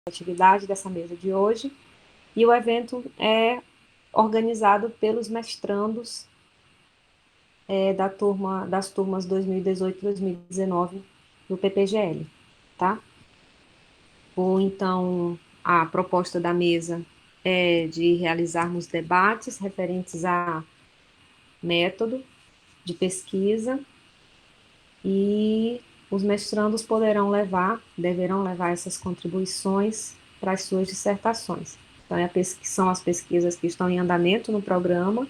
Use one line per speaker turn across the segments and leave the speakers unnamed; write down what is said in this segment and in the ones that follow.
atividade dessa mesa de hoje, e o evento é organizado pelos mestrandos das turmas 2018 e 2019 do PPGL, tá? Ou então, a proposta da mesa é de realizarmos debates referentes a método de pesquisa, e os mestrandos deverão levar essas contribuições para as suas dissertações. Então, são as pesquisas que estão em andamento no programa,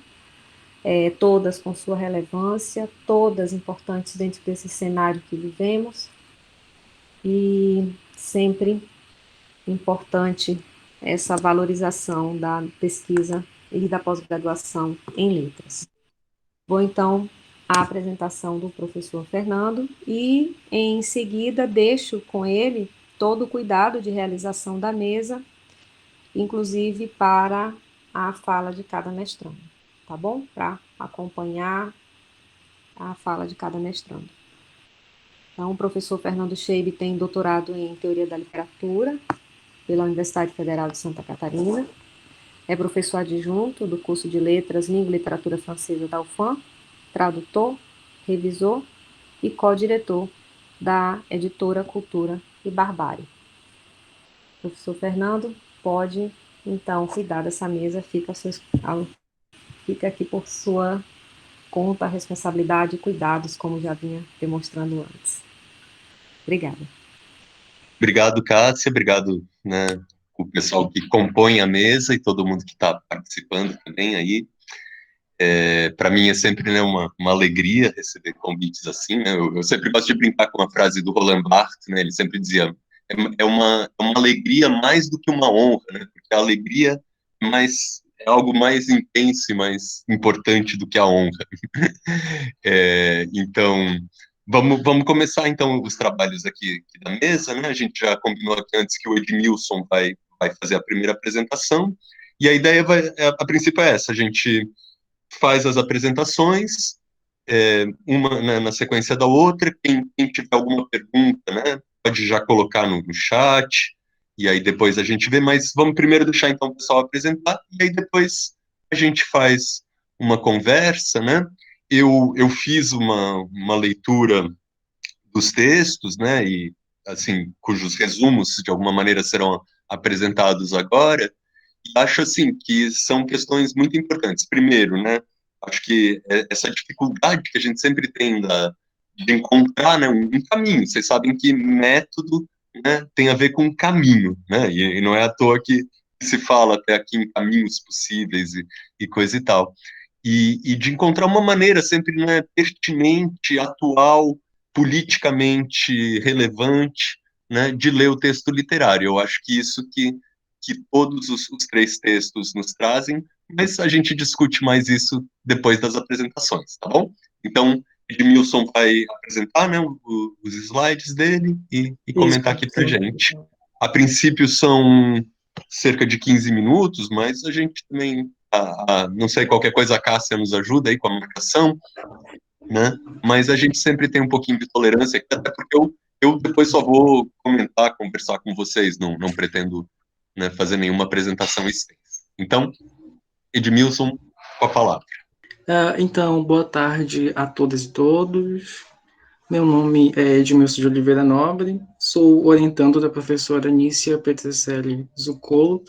todas com sua relevância, todas importantes dentro desse cenário que vivemos, e sempre importante essa valorização da pesquisa e da pós-graduação em letras. Vou, então, à apresentação do professor Fernando e, em seguida, deixo com ele todo o cuidado de realização da mesa, inclusive para a fala de cada mestrando, tá bom? Para acompanhar a fala de cada mestrando. Então, o professor Fernando Scheibe tem doutorado em Teoria da Literatura pela Universidade Federal de Santa Catarina, é professor adjunto do curso de Letras, Língua e Literatura Francesa da UFAM, tradutor, revisor e co-diretor da editora Cultura e Barbárie. Professor Fernando, pode, então, cuidar dessa mesa, fica aqui por sua conta, responsabilidade e cuidados, como já vinha demonstrando antes. Obrigada.
Obrigado, Cássia, obrigado, né, o pessoal que compõe a mesa e todo mundo que está participando também aí. Para mim é sempre, né, uma alegria receber convites assim, né? Eu sempre gosto de brincar com a frase do Roland Barthes, né? Ele sempre dizia, é uma alegria mais do que uma honra, né? Porque a alegria é algo mais intenso e mais importante do que a honra. Então, vamos começar então os trabalhos aqui da mesa, né? A gente já combinou aqui antes que o Edmilson vai fazer a primeira apresentação, e a ideia a princípio é essa: a gente faz as apresentações, uma na sequência da outra. Quem tiver alguma pergunta, né, pode já colocar no chat, e aí depois a gente vê, mas vamos primeiro deixar então o pessoal apresentar, e aí depois a gente faz uma conversa, né? Eu fiz uma leitura dos textos, né, e assim, cujos resumos de alguma maneira serão apresentados agora, e acho assim que são questões muito importantes. Primeiro, né, acho que essa dificuldade que a gente sempre tem de encontrar, né, um caminho. Vocês sabem que método, né, tem a ver com caminho, né, e não é à toa que se fala até aqui em caminhos possíveis e coisa e tal. E de encontrar uma maneira sempre, né, pertinente, atual, politicamente relevante, né, de ler o texto literário. Eu acho que isso que todos os três textos nos trazem, mas a gente discute mais isso depois das apresentações, tá bom? Então, Edmilson vai apresentar, né, os slides dele e
Isso,
comentar aqui pra
sim.
gente. A princípio são cerca de 15 minutos, mas a gente também, não sei, qualquer coisa a Cássia nos ajuda aí com a marcação, né? Mas a gente sempre tem um pouquinho de tolerância, até porque eu depois só vou comentar, conversar com vocês, não pretendo, né, fazer nenhuma apresentação extensa. Então, Edmilson, com a palavra.
Então, boa tarde a todas e todos. Meu nome é Edmilson de Oliveira Nobre, sou orientando da professora Nícia Petricelli Zuccolo,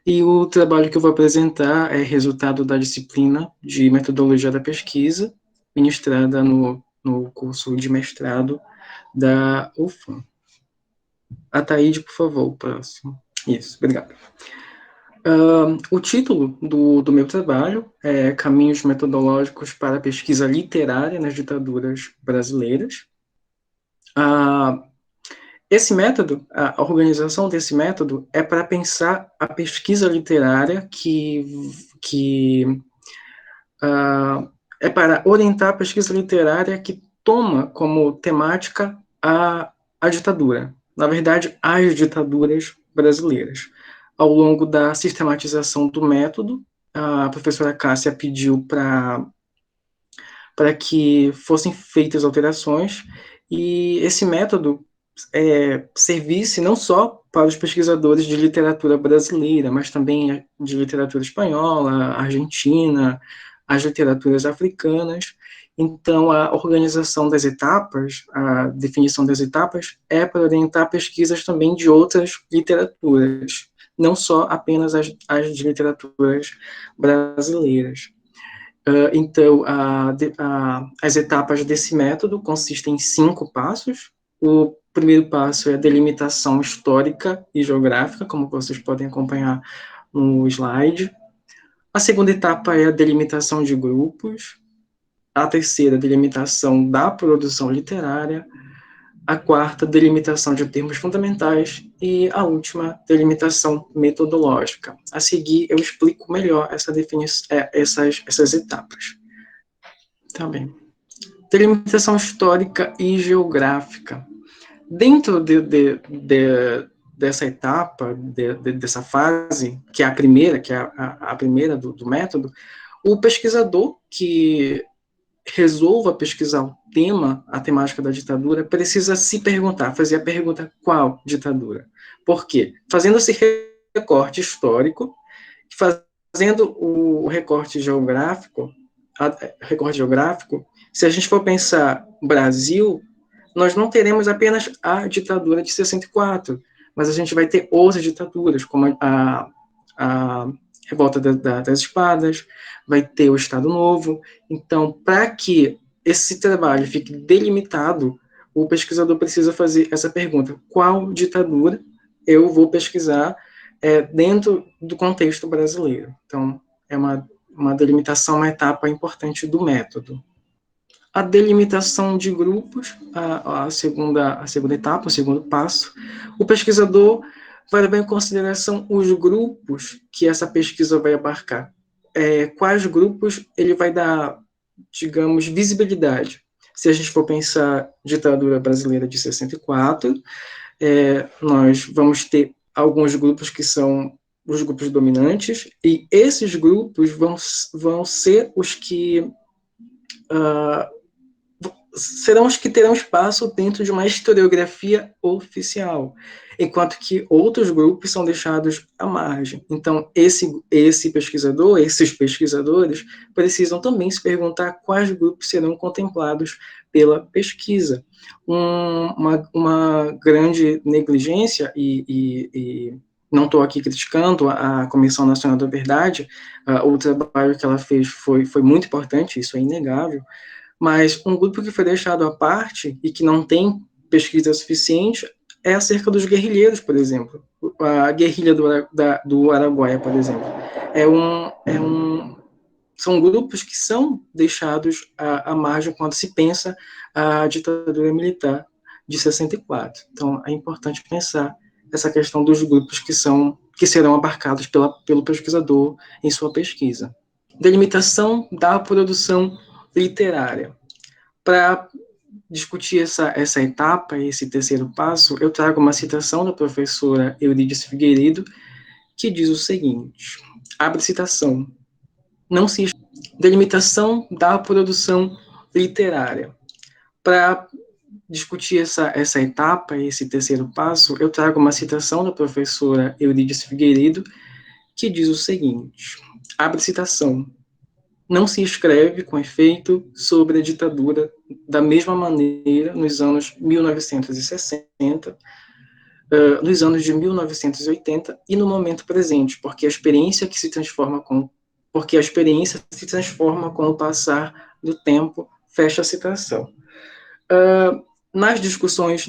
e o trabalho que eu vou apresentar é resultado da disciplina de Metodologia da Pesquisa, ministrada no curso de mestrado da UFAM. Ataíde, por favor, o próximo. Isso, obrigado. O título do meu trabalho é Caminhos Metodológicos para a Pesquisa Literária nas Ditaduras Brasileiras. Esse método, a organização desse método é para pensar a pesquisa literária é para orientar a pesquisa literária que toma como temática a ditadura, na verdade, as ditaduras brasileiras. Ao longo da sistematização do método, a professora Cássia pediu para que fossem feitas alterações, e esse método servisse não só para os pesquisadores de literatura brasileira, mas também de literatura espanhola, argentina, as literaturas africanas. Então, a organização das etapas, a definição das etapas, é para orientar pesquisas também de outras literaturas, não só apenas as de literaturas brasileiras. Então, as etapas desse método consistem em 5 passos. O primeiro passo é a delimitação histórica e geográfica, como vocês podem acompanhar no slide. A segunda etapa é a delimitação de grupos. A terceira, delimitação da produção literária. A quarta, delimitação de termos fundamentais. E a última, delimitação metodológica. A seguir, eu explico melhor essas etapas. Tá bem. Delimitação histórica e geográfica. Dentro dessa etapa, dessa fase, que é a primeira, a primeira do método, o pesquisador que resolva pesquisar o tema, a temática da ditadura, precisa se perguntar, fazer a pergunta: qual ditadura? Por quê? Fazendo esse recorte histórico, fazendo o recorte geográfico, se a gente for pensar Brasil, nós não teremos apenas a ditadura de 64, mas a gente vai ter outras ditaduras, como a Revolta das Espadas, vai ter o Estado Novo. Então, para que esse trabalho fique delimitado, o pesquisador precisa fazer essa pergunta: qual ditadura eu vou pesquisar dentro do contexto brasileiro? Então, é uma delimitação, uma etapa importante do método. A delimitação de grupos, a segunda etapa, o segundo passo, o pesquisador vai levar em consideração os grupos que essa pesquisa vai abarcar. Quais grupos ele vai dar, digamos, visibilidade. Se a gente for pensar ditadura brasileira de 64, nós vamos ter alguns grupos que são os grupos dominantes, e esses grupos vão ser os que serão os que terão espaço dentro de uma historiografia oficial, enquanto que outros grupos são deixados à margem. Então, esse pesquisador, esses pesquisadores, precisam também se perguntar quais grupos serão contemplados pela pesquisa. Uma grande negligência, e não estou aqui criticando a Comissão Nacional da Verdade, o trabalho que ela fez foi muito importante, isso é inegável, mas um grupo que foi deixado à parte e que não tem pesquisa suficiente é acerca dos guerrilheiros, por exemplo. A guerrilha do Araguaia, por exemplo. São grupos que são deixados à margem quando se pensa a ditadura militar de 64. Então, é importante pensar essa questão dos grupos que serão abarcados pelo pesquisador em sua pesquisa. Delimitação da produção literária. Para discutir essa etapa, esse terceiro passo, eu trago uma citação da professora Eurídice Figueiredo, que diz o seguinte, abre citação: não se... Delimitação da produção literária. Para discutir essa etapa, esse terceiro passo, eu trago uma citação da professora Eurídice Figueiredo, que diz o seguinte, abre citação: não se escreve com efeito sobre a ditadura da mesma maneira nos anos 1960, nos anos de 1980 e no momento presente, porque a experiência se transforma com o passar do tempo, fecha a citação. Nas discussões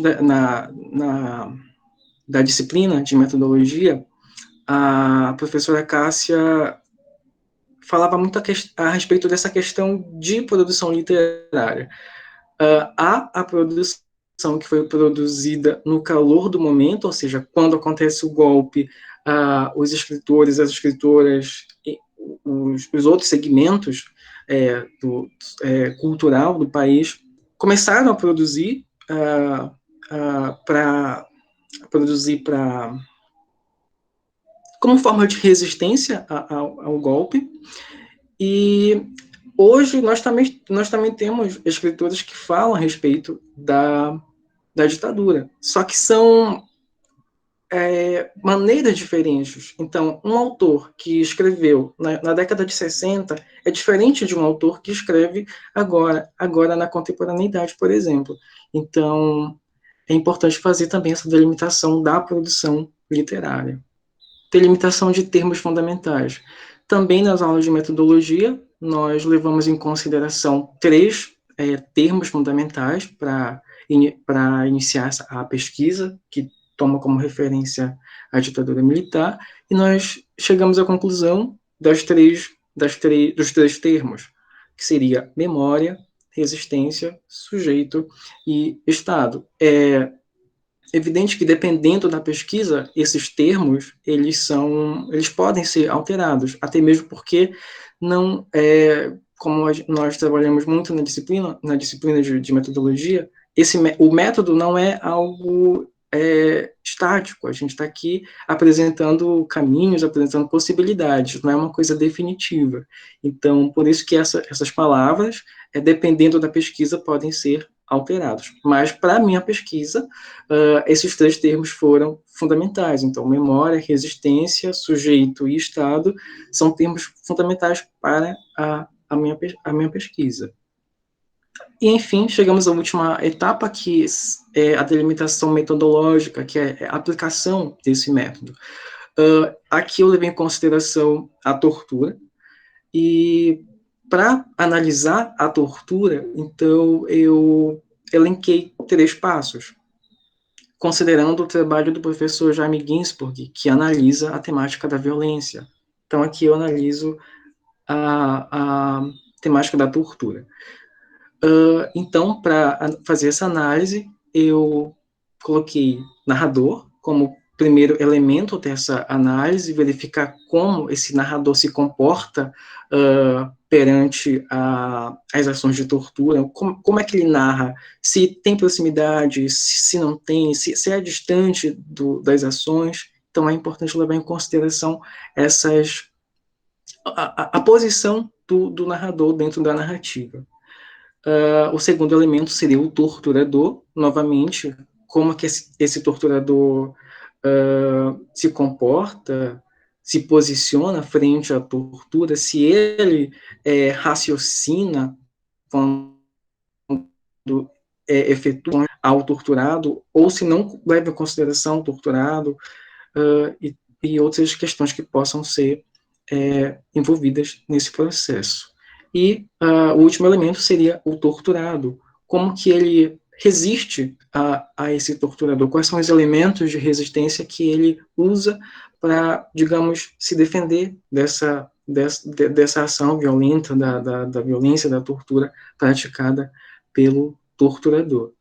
da disciplina de metodologia, a professora Cássia falava muito a respeito dessa questão de produção literária. Há a produção que foi produzida no calor do momento, ou seja, quando acontece o golpe, os escritores, as escritoras, os outros segmentos cultural do país começaram a produzir como forma de resistência ao golpe. E hoje nós também temos escritores que falam a respeito da da ditadura. Só que são maneiras diferentes. Então, um autor que escreveu na década de 60 é diferente de um autor que escreve agora na contemporaneidade, por exemplo. Então, é importante fazer também essa delimitação da produção literária. Delimitação de termos fundamentais. Também nas aulas de metodologia, nós levamos em consideração 3 termos fundamentais para iniciar a pesquisa, que toma como referência a ditadura militar, e nós chegamos à conclusão dos três termos, que seria memória, resistência, sujeito e Estado. É evidente que, dependendo da pesquisa, esses termos eles podem ser alterados, até mesmo porque não como nós trabalhamos muito na disciplina de metodologia, o método não é algo estático. A gente está aqui apresentando caminhos, apresentando possibilidades, não é uma coisa definitiva. Então, por isso que essas palavras, dependendo da pesquisa, podem ser alterados. Mas, para a minha pesquisa, esses 3 termos foram fundamentais. Então, memória, resistência, sujeito e Estado são termos fundamentais para a minha pesquisa. E, enfim, chegamos à última etapa, que é a delimitação metodológica, que é a aplicação desse método. Aqui eu levei em consideração a tortura, e para analisar a tortura, então, eu elenquei 3 passos, considerando o trabalho do professor Jaime Ginsburg, que analisa a temática da violência. Então, aqui eu analiso a temática da tortura. Então, para fazer essa análise, eu coloquei narrador como primeiro elemento dessa análise, verificar como esse narrador se comporta perante as ações de tortura, como é que ele narra, se tem proximidade, se não tem, se é distante das ações. Então, é importante levar em consideração a posição do narrador dentro da narrativa. O segundo elemento seria o torturador, novamente, como que esse torturador se comporta, se posiciona frente à tortura, se ele raciocina quando efetua ao torturado, ou se não leva em consideração o torturado, e outras questões que possam ser envolvidas nesse processo. E o último elemento seria o torturado, como que ele resiste a esse torturador, quais são os elementos de resistência que ele usa para, digamos, se defender dessa ação violenta, da violência, da tortura praticada pelo torturador.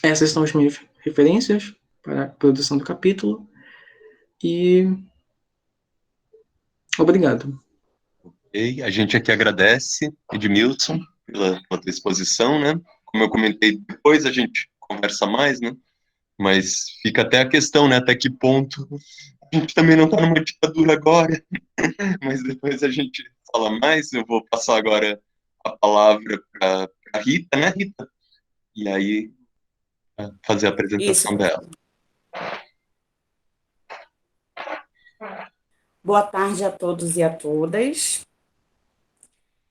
Essas são as minhas referências para a produção do capítulo, e obrigado.
Okay. A gente aqui agradece, Edmilson, pela tua exposição, né? Como eu comentei, depois a gente conversa mais, né? Mas fica até a questão, né? Até que ponto a gente também não está numa ditadura agora, mas depois a gente fala mais. Eu vou passar agora a palavra para a Rita, né, Rita? E aí, fazer a apresentação dela.
Boa tarde a todos e a todas.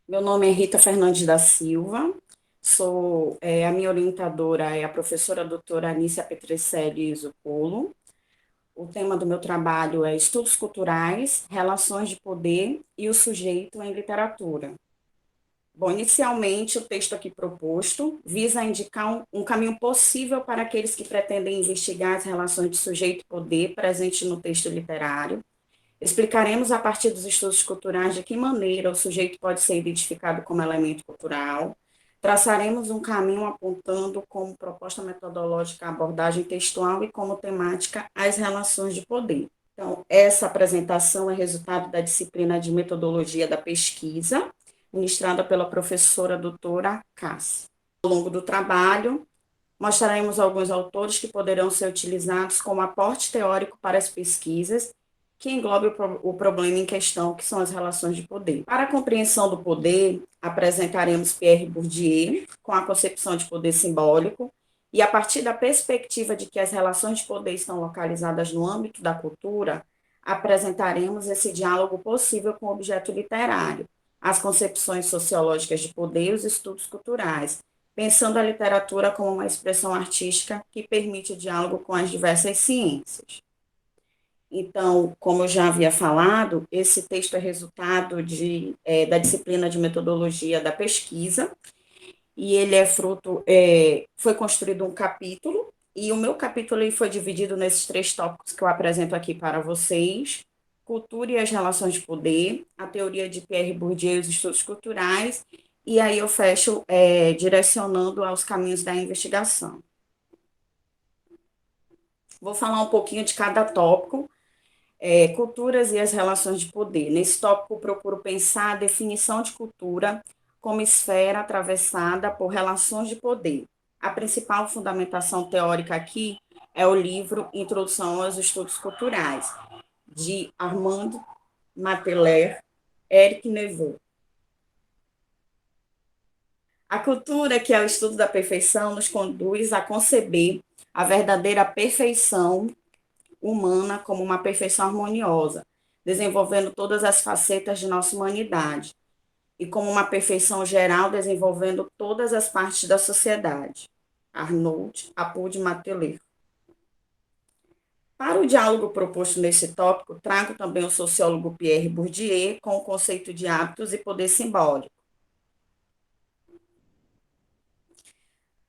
Meu nome é Rita Fernandes da Silva, a minha orientadora é a professora doutora Anícia Petrecelli Zuccolo. O tema do meu trabalho é Estudos Culturais, Relações de Poder e o Sujeito em Literatura. Bom, inicialmente, o texto aqui proposto visa indicar um caminho possível para aqueles que pretendem investigar as relações de sujeito e poder presentes no texto literário. Explicaremos, a partir dos estudos culturais, de que maneira o sujeito pode ser identificado como elemento cultural. Traçaremos um caminho apontando como proposta metodológica a abordagem textual e como temática as relações de poder. Então, essa apresentação é resultado da disciplina de metodologia da pesquisa, ministrada pela professora doutora Cássia. Ao longo do trabalho, mostraremos alguns autores que poderão ser utilizados como aporte teórico para as pesquisas, que englobe o problema em questão, que são as relações de poder. Para a compreensão do poder, apresentaremos Pierre Bourdieu, com a concepção de poder simbólico, E a partir da perspectiva de que as relações de poder estão localizadas no âmbito da cultura, apresentaremos esse diálogo possível com o objeto literário, as concepções sociológicas de poder e os estudos culturais, pensando a literatura como uma expressão artística que permite o diálogo com as diversas ciências. Então, como eu já havia falado, esse texto é resultado da disciplina de metodologia da pesquisa, e ele é fruto, foi construído um capítulo, e o meu capítulo ele foi dividido nesses 3 tópicos que eu apresento aqui para vocês: cultura e as relações de poder, a teoria de Pierre Bourdieu e os estudos culturais, e aí eu fecho direcionando aos caminhos da investigação. Vou falar um pouquinho de cada tópico. Culturas e as relações de poder. Nesse tópico, procuro pensar a definição de cultura como esfera atravessada por relações de poder. A principal fundamentação teórica aqui é o livro Introdução aos Estudos Culturais, de Armand Mateler, Eric Neveu. A cultura, que é o estudo da perfeição, nos conduz a conceber a verdadeira perfeição humana como uma perfeição harmoniosa, desenvolvendo todas as facetas de nossa humanidade, e como uma perfeição geral, desenvolvendo todas as partes da sociedade. Arnaud Apud Mateler. Para o diálogo proposto nesse tópico, trago também o sociólogo Pierre Bourdieu com o conceito de hábitos e poder simbólico.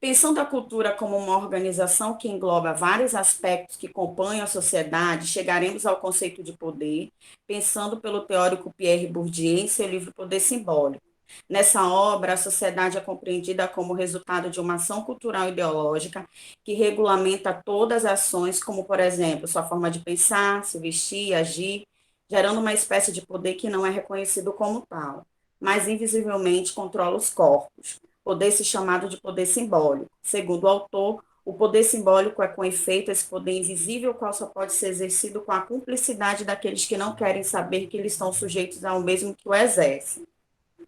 Pensando a cultura como uma organização que engloba vários aspectos que compõem a sociedade, chegaremos ao conceito de poder, pensando pelo teórico Pierre Bourdieu em seu livro Poder Simbólico. Nessa obra, a sociedade é compreendida como resultado de uma ação cultural ideológica que regulamenta todas as ações, como, por exemplo, sua forma de pensar, se vestir, agir, gerando uma espécie de poder que não é reconhecido como tal, mas invisivelmente controla os corpos. Poder-se chamado de poder simbólico. Segundo o autor, o poder simbólico é, com efeito, esse poder invisível, qual só pode ser exercido com a cumplicidade daqueles que não querem saber que eles estão sujeitos ao mesmo que o exercem.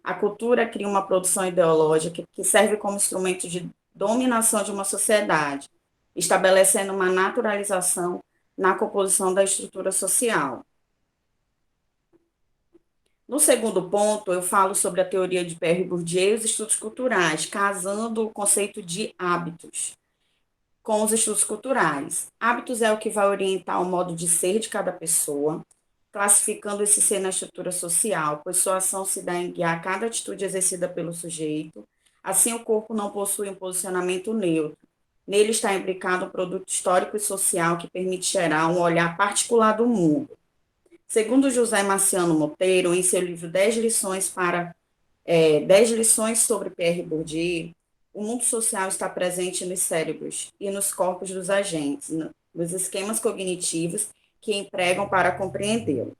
A cultura cria uma produção ideológica que serve como instrumento de dominação de uma sociedade, estabelecendo uma naturalização na composição da estrutura social. No segundo ponto, eu falo sobre a teoria de Pierre Bourdieu e os estudos culturais, casando o conceito de hábitos com os estudos culturais. Hábitos é o que vai orientar o modo de ser de cada pessoa, classificando esse ser na estrutura social, pois sua ação se dá em guiar cada atitude exercida pelo sujeito. Assim, o corpo não possui um posicionamento neutro. Nele está imbricado um produto histórico e social que permite gerar um olhar particular do mundo. Segundo José Marciano Monteiro, em seu livro 10 lições sobre Pierre Bourdieu, o mundo social está presente nos cérebros e nos corpos dos agentes, nos esquemas cognitivos que empregam para compreendê-lo.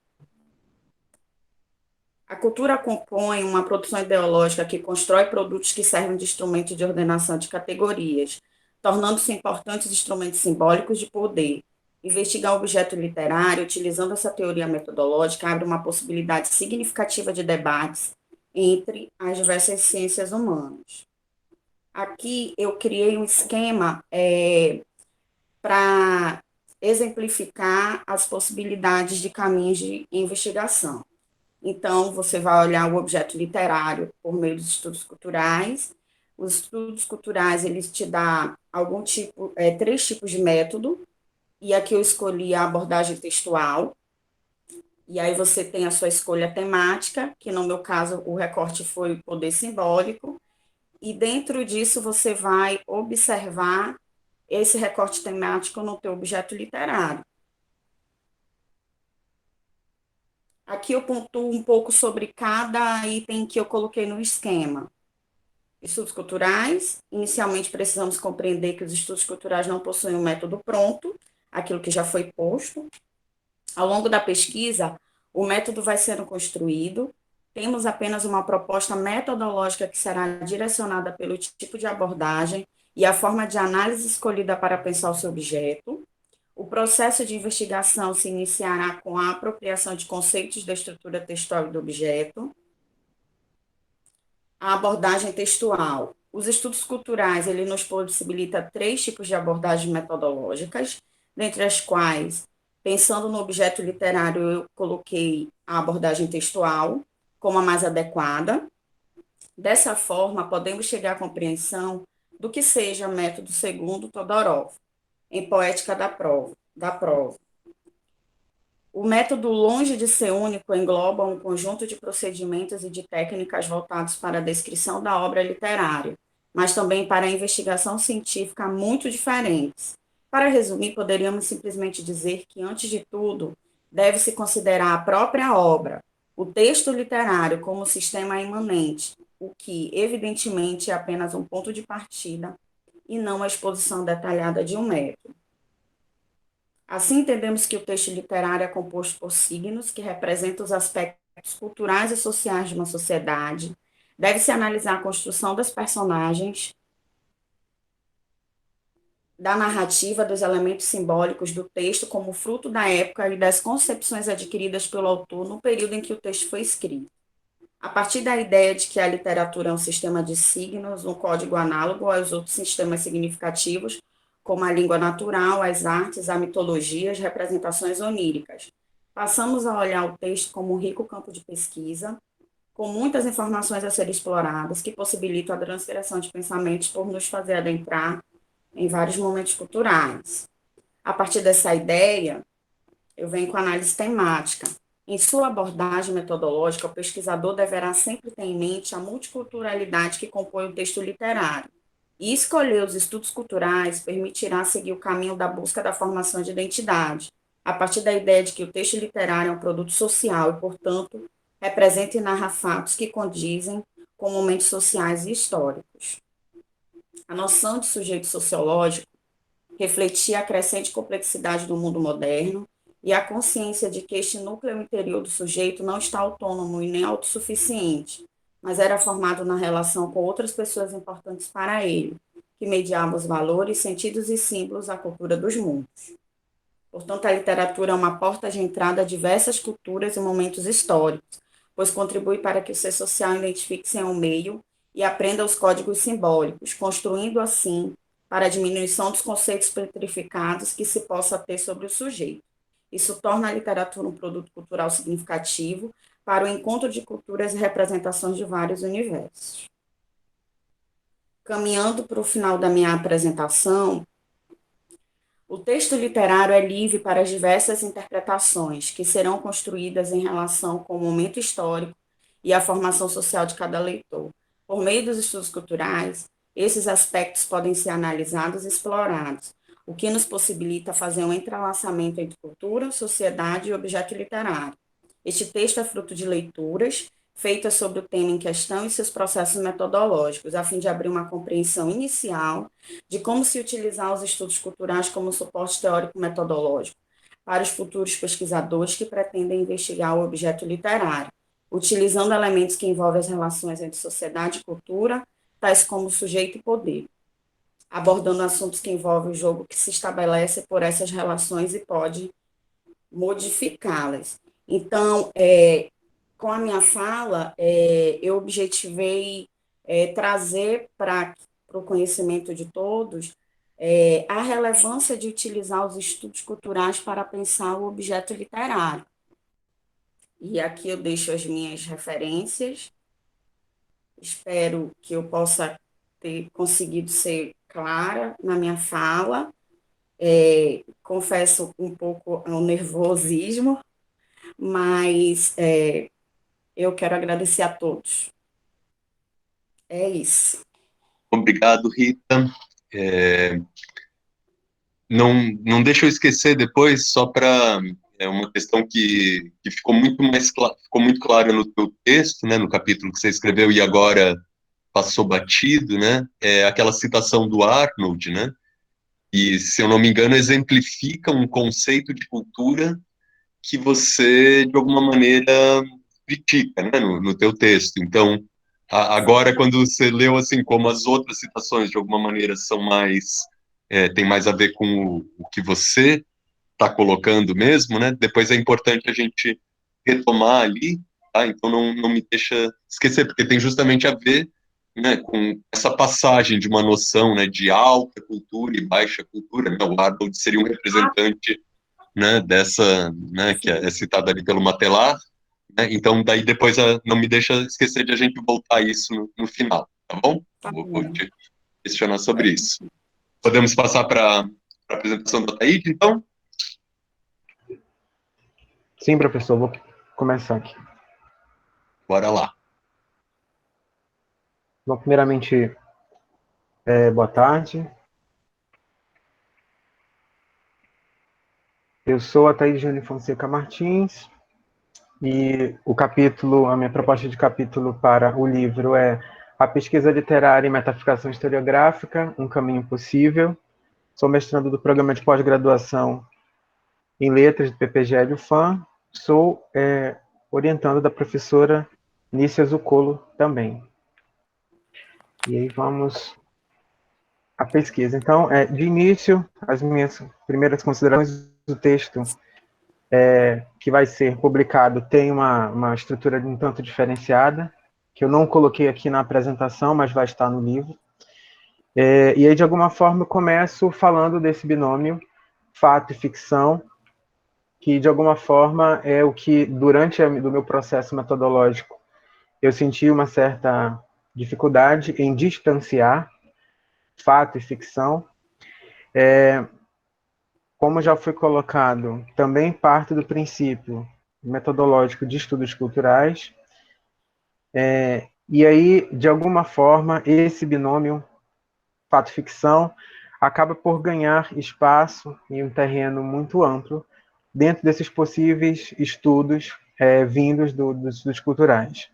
A cultura compõe uma produção ideológica que constrói produtos que servem de instrumento de ordenação de categorias, tornando-se importantes instrumentos simbólicos de poder. Investigar o objeto literário, utilizando essa teoria metodológica, abre uma possibilidade significativa de debates entre as diversas ciências humanas. Aqui eu criei um esquema para exemplificar as possibilidades de caminhos de investigação. Então, você vai olhar o objeto literário por meio dos estudos culturais. Os estudos culturais, eles te dão 3 tipos de método, e aqui eu escolhi a abordagem textual, e aí você tem a sua escolha temática, que no meu caso o recorte foi o poder simbólico, e dentro disso você vai observar esse recorte temático no teu objeto literário. Aqui eu pontuo um pouco sobre cada item que eu coloquei no esquema. Estudos culturais, inicialmente precisamos compreender que os estudos culturais não possuem um método pronto, aquilo que já foi posto. Ao longo da pesquisa, o método vai sendo construído, temos apenas uma proposta metodológica que será direcionada pelo tipo de abordagem e a forma de análise escolhida para pensar o seu objeto. O processo de investigação se iniciará com a apropriação de conceitos da estrutura textual do objeto. A abordagem textual. Os estudos culturais, ele nos possibilita 3 tipos de abordagens metodológicas, dentre as quais, pensando no objeto literário, eu coloquei a abordagem textual como a mais adequada. Dessa forma, podemos chegar à compreensão do que seja método segundo Todorov, em Poética da Prova. O método, longe de ser único, engloba um conjunto de procedimentos e de técnicas voltados para a descrição da obra literária, mas também para a investigação científica muito diferentes. Para resumir, poderíamos simplesmente dizer que, antes de tudo, deve-se considerar a própria obra, o texto literário, como sistema imanente, o que, evidentemente, é apenas um ponto de partida e não a exposição detalhada de um método. Assim, entendemos que o texto literário é composto por signos que representam os aspectos culturais e sociais de uma sociedade. Deve-se analisar a construção das personagens, da narrativa, dos elementos simbólicos do texto como fruto da época e das concepções adquiridas pelo autor no período em que o texto foi escrito. A partir da ideia de que a literatura é um sistema de signos, um código análogo aos outros sistemas significativos, como a língua natural, as artes, a mitologia, as representações oníricas. Passamos a olhar o texto como um rico campo de pesquisa, com muitas informações a serem exploradas, que possibilitam a transgressão de pensamentos por nos fazer adentrar em vários momentos culturais. A partir dessa ideia, eu venho com a análise temática. Em sua abordagem metodológica, o pesquisador deverá sempre ter em mente a multiculturalidade que compõe o texto literário. E escolher os estudos culturais permitirá seguir o caminho da busca da formação de identidade, a partir da ideia de que o texto literário é um produto social e, portanto, representa e narra fatos que condizem com momentos sociais e históricos. A noção de sujeito sociológico refletia a crescente complexidade do mundo moderno e a consciência de que este núcleo interior do sujeito não está autônomo e nem autossuficiente, mas era formado na relação com outras pessoas importantes para ele, que mediavam os valores, sentidos e símbolos à cultura dos mundos. Portanto, a literatura é uma porta de entrada a diversas culturas e momentos históricos, pois contribui para que o ser social identifique-se em um meio e aprenda os códigos simbólicos, construindo assim para a diminuição dos conceitos petrificados que se possa ter sobre o sujeito. Isso torna a literatura um produto cultural significativo para o encontro de culturas e representações de vários universos. Caminhando para o final da minha apresentação, o texto literário é livre para as diversas interpretações que serão construídas em relação com o momento histórico e a formação social de cada leitor. Por meio dos estudos culturais, esses aspectos podem ser analisados e explorados, o que nos possibilita fazer um entrelaçamento entre cultura, sociedade e objeto literário. Este texto é fruto de leituras feitas sobre o tema em questão e seus processos metodológicos, a fim de abrir uma compreensão inicial de como se utilizar os estudos culturais como suporte teórico-metodológico para os futuros pesquisadores que pretendem investigar o objeto literário, utilizando elementos que envolvem as relações entre sociedade e cultura, tais como sujeito e poder, abordando assuntos que envolvem o jogo que se estabelece por essas relações e pode modificá-las. Então, com a minha fala, eu objetivei trazer para o conhecimento de todos a relevância de utilizar os estudos culturais para pensar o objeto literário. E aqui eu deixo as minhas referências. Espero que eu possa ter conseguido ser clara na minha fala. Confesso um pouco ao nervosismo, mas eu quero agradecer a todos. É isso.
Obrigado, Rita. Não deixa eu esquecer depois, só para uma questão que ficou muito clara no teu texto, né, no capítulo que você escreveu e agora passou batido, né, aquela citação do Arnold, né, e, se eu não me engano, exemplifica um conceito de cultura que você, de alguma maneira, critica, né, no teu texto. Então, agora, quando você leu, assim, como as outras citações, de alguma maneira, são mais, tem mais a ver com o que você está colocando mesmo, né, depois é importante a gente retomar ali, tá? Então, não me deixa esquecer, porque tem justamente a ver né, com essa passagem de uma noção, né, de alta cultura e baixa cultura, né, o Arnold seria um representante, né, dessa, né, que é citada ali pelo Matelar, né, então daí depois não me deixa esquecer de a gente voltar a isso no final, tá bom?
Tá
Vou
bom.
te questionar sobre isso. Podemos passar para a apresentação da Taíde, então?
Sim, professor, vou começar aqui.
Bora lá.
Bom, primeiramente, boa tarde. Eu sou a Thaís Júnior Fonseca Martins e a minha proposta de capítulo para o livro é A Pesquisa Literária e Metaficação Historiográfica, um Caminho Possível. Sou mestrando do programa de pós-graduação em Letras do PPGL UFAM. Sou orientando da professora Nícia Zuccolo também. E aí vamos à pesquisa. Então, de início, as minhas primeiras considerações do texto que vai ser publicado tem uma estrutura um tanto diferenciada, que eu não coloquei aqui na apresentação, mas vai estar no livro. E aí, de alguma forma, eu começo falando desse binômio fato e ficção, que, de alguma forma, é o que, durante do meu processo metodológico, eu senti uma certa dificuldade em distanciar fato e ficção. Como já foi colocado, também parte do princípio metodológico de estudos culturais, e aí, de alguma forma, esse binômio fato-ficção acaba por ganhar espaço em um terreno muito amplo dentro desses possíveis estudos vindos dos estudos culturais.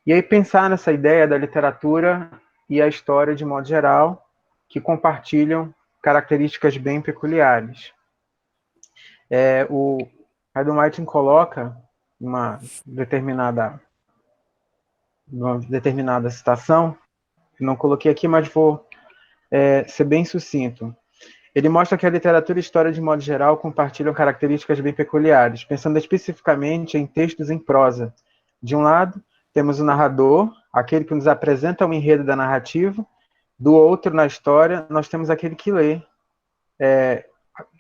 E aí pensar nessa ideia da literatura e a história de modo geral, que compartilham características bem peculiares. O Adam Whiting coloca uma determinada citação, não coloquei aqui, mas vou ser bem sucinto. Ele mostra que a literatura e a história, de modo geral, compartilham características bem peculiares, pensando especificamente em textos em prosa. De um lado, temos o narrador, aquele que nos apresenta o enredo da narrativa. Do outro, na história, nós temos aquele que lê,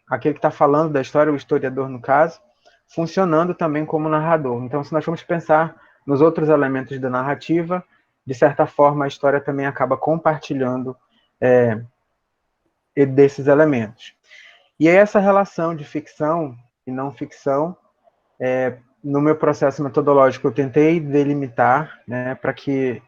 aquele que está falando da história, o historiador, no caso, funcionando também como narrador. Então, se nós formos pensar nos outros elementos da narrativa, de certa forma, a história também acaba compartilhando desses elementos. E aí essa relação de ficção e não ficção, no meu processo metodológico, eu tentei delimitar, né, para que,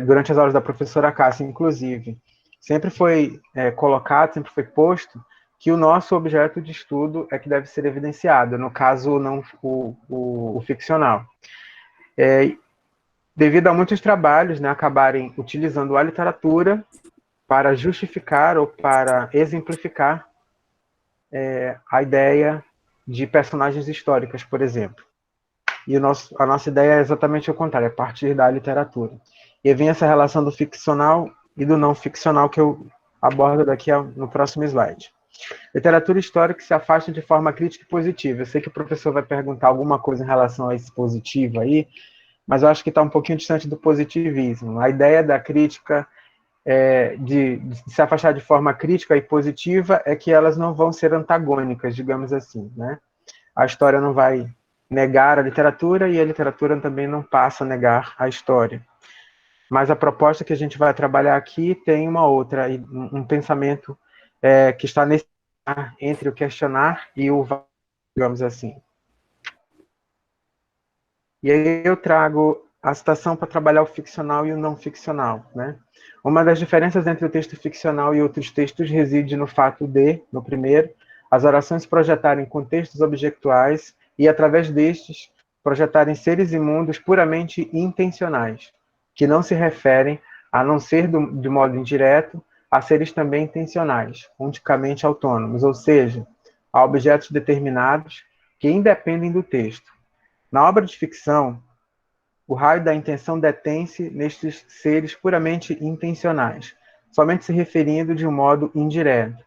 durante as aulas da professora Cássia, inclusive, sempre foi colocado, sempre foi posto, que o nosso objeto de estudo é que deve ser evidenciado, no caso, não o ficcional. Devido a muitos trabalhos, né, acabarem utilizando a literatura para justificar ou para exemplificar a ideia de personagens históricas, por exemplo. E a nossa ideia é exatamente o contrário, a partir da literatura. E vem essa relação do ficcional e do não ficcional que eu abordo daqui no próximo slide. Literatura histórica se afasta de forma crítica e positiva. Eu sei que o professor vai perguntar alguma coisa em relação a esse positivo aí, mas eu acho que está um pouquinho distante do positivismo. A ideia da crítica, de se afastar de forma crítica e positiva, é que elas não vão ser antagônicas, digamos assim, né? A história não vai negar a literatura e a literatura também não passa a negar a história. Mas a proposta que a gente vai trabalhar aqui tem uma outra, um pensamento que está entre o questionar e o, digamos assim. E aí eu trago a citação para trabalhar o ficcional e o não ficcional, né? Uma das diferenças entre o texto ficcional e outros textos reside no fato de, no primeiro, as orações projetarem contextos objetuais e, através destes, projetarem seres e mundos puramente intencionais, que não se referem, a não ser de modo indireto, a seres também intencionais, onticamente autônomos, ou seja, a objetos determinados que independem do texto. Na obra de ficção, o raio da intenção detém-se nestes seres puramente intencionais, somente se referindo de um modo indireto.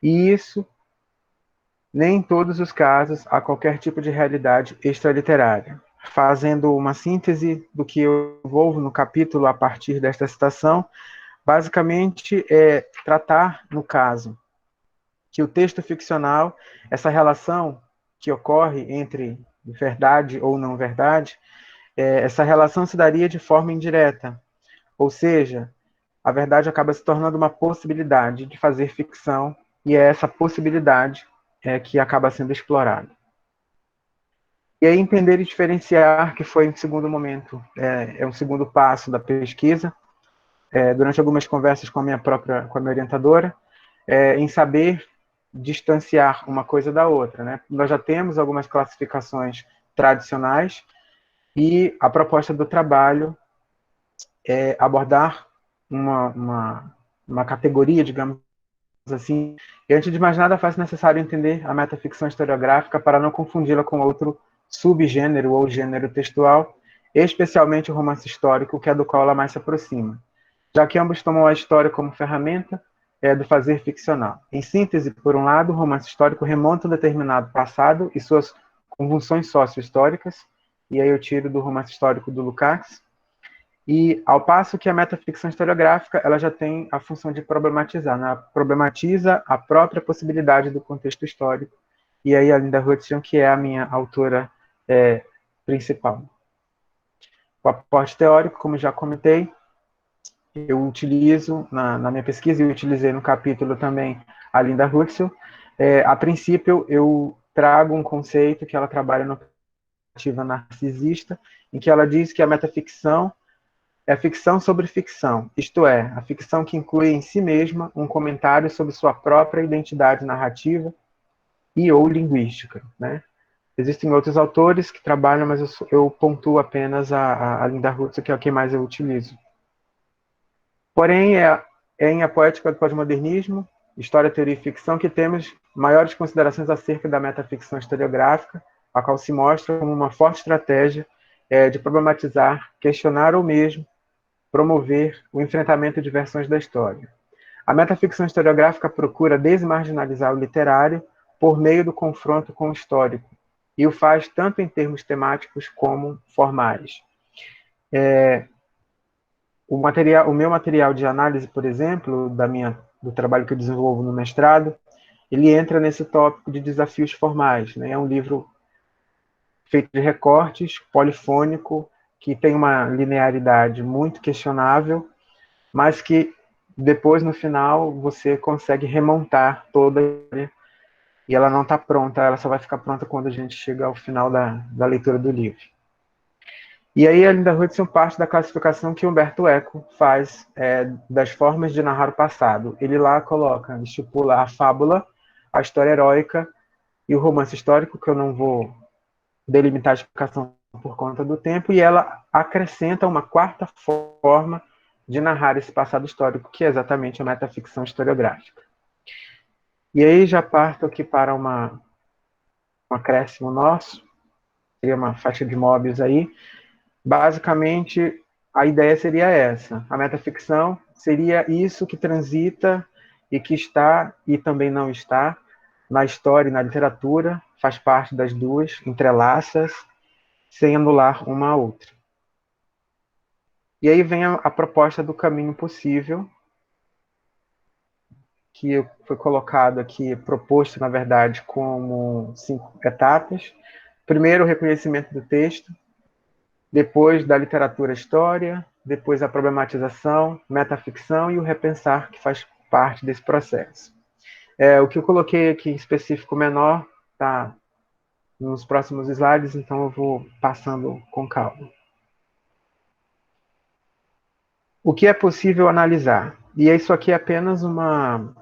E isso, nem em todos os casos, a qualquer tipo de realidade extraliterária. fazendo uma síntese do que eu envolvo no capítulo a partir desta citação, basicamente é tratar, no caso, que o texto ficcional, essa relação que ocorre entre verdade ou não verdade, essa relação se daria de forma indireta, ou seja, a verdade acaba se tornando uma possibilidade de fazer ficção, e é essa possibilidade que acaba sendo explorada. E aí entender e diferenciar, que foi um segundo momento, um segundo passo da pesquisa, durante algumas conversas com a minha orientadora, em saber distanciar uma coisa da outra, né? Nós já temos algumas classificações tradicionais, e a proposta do trabalho é abordar uma categoria, digamos assim, e antes de mais nada faz necessário entender a metaficção historiográfica para não confundi-la com outro subgênero ou gênero textual, especialmente o romance histórico, que é do qual ela mais se aproxima, já que ambos tomam a história como ferramenta do fazer ficcional. Em síntese, por um lado, o romance histórico remonta a um determinado passado e suas convulsões socio-históricas, e aí eu tiro do romance histórico do Lukács, e ao passo que a metaficção historiográfica ela já tem a função de problematizar, né? Problematiza a própria possibilidade do contexto histórico, e aí a Linda Hudson, que é a minha autora principal. O aporte teórico, como já comentei, eu utilizo na minha pesquisa, e utilizei no capítulo também a Linda Hudson. A princípio, eu trago um conceito que ela trabalha no narrativa narcisista, em que ela diz que a metaficção é ficção sobre ficção, isto é, a ficção que inclui em si mesma um comentário sobre sua própria identidade narrativa e ou linguística, né? Existem outros autores que trabalham, mas eu pontuo apenas a Linda Hudson, que é o que mais eu utilizo. Porém, é em A Poética do Pós-Modernismo, História, Teoria e Ficção, que temos maiores considerações acerca da metaficção historiográfica, a qual se mostra como uma forte estratégia de problematizar, questionar ou mesmo promover o enfrentamento de versões da história. A metaficção historiográfica procura desmarginalizar o literário por meio do confronto com o histórico, e o faz tanto em termos temáticos como formais. O meu material de análise, por exemplo, do trabalho que eu desenvolvo no mestrado, ele entra nesse tópico de desafios formais, né? É um livro feito de recortes, polifônico, que tem uma linearidade muito questionável, mas que depois, no final, você consegue remontar toda, e ela não está pronta, ela só vai ficar pronta quando a gente chega ao final da leitura do livro. E aí a Linda Hudson parte da classificação que Humberto Eco faz das formas de narrar o passado. Ele lá estipula a fábula, a história heróica e o romance histórico, que eu não vou delimitar a explicação por conta do tempo, e ela acrescenta uma quarta forma de narrar esse passado histórico, que é exatamente a metaficção historiográfica. E aí já parto aqui para um acréscimo nosso, seria uma faixa de Möbius aí. Basicamente, a ideia seria essa. A metaficção seria isso que transita e que está e também não está na história e na literatura, faz parte das duas, entrelaças, sem anular uma a outra. E aí vem a proposta do caminho possível, que foi colocado aqui, proposto, na verdade, como 5 etapas. Primeiro, o reconhecimento do texto, depois da literatura história, depois a problematização, metaficção e o repensar, que faz parte desse processo. O que eu coloquei aqui em específico menor está nos próximos slides, então eu vou passando com calma. O que é possível analisar? E isso aqui é apenas uma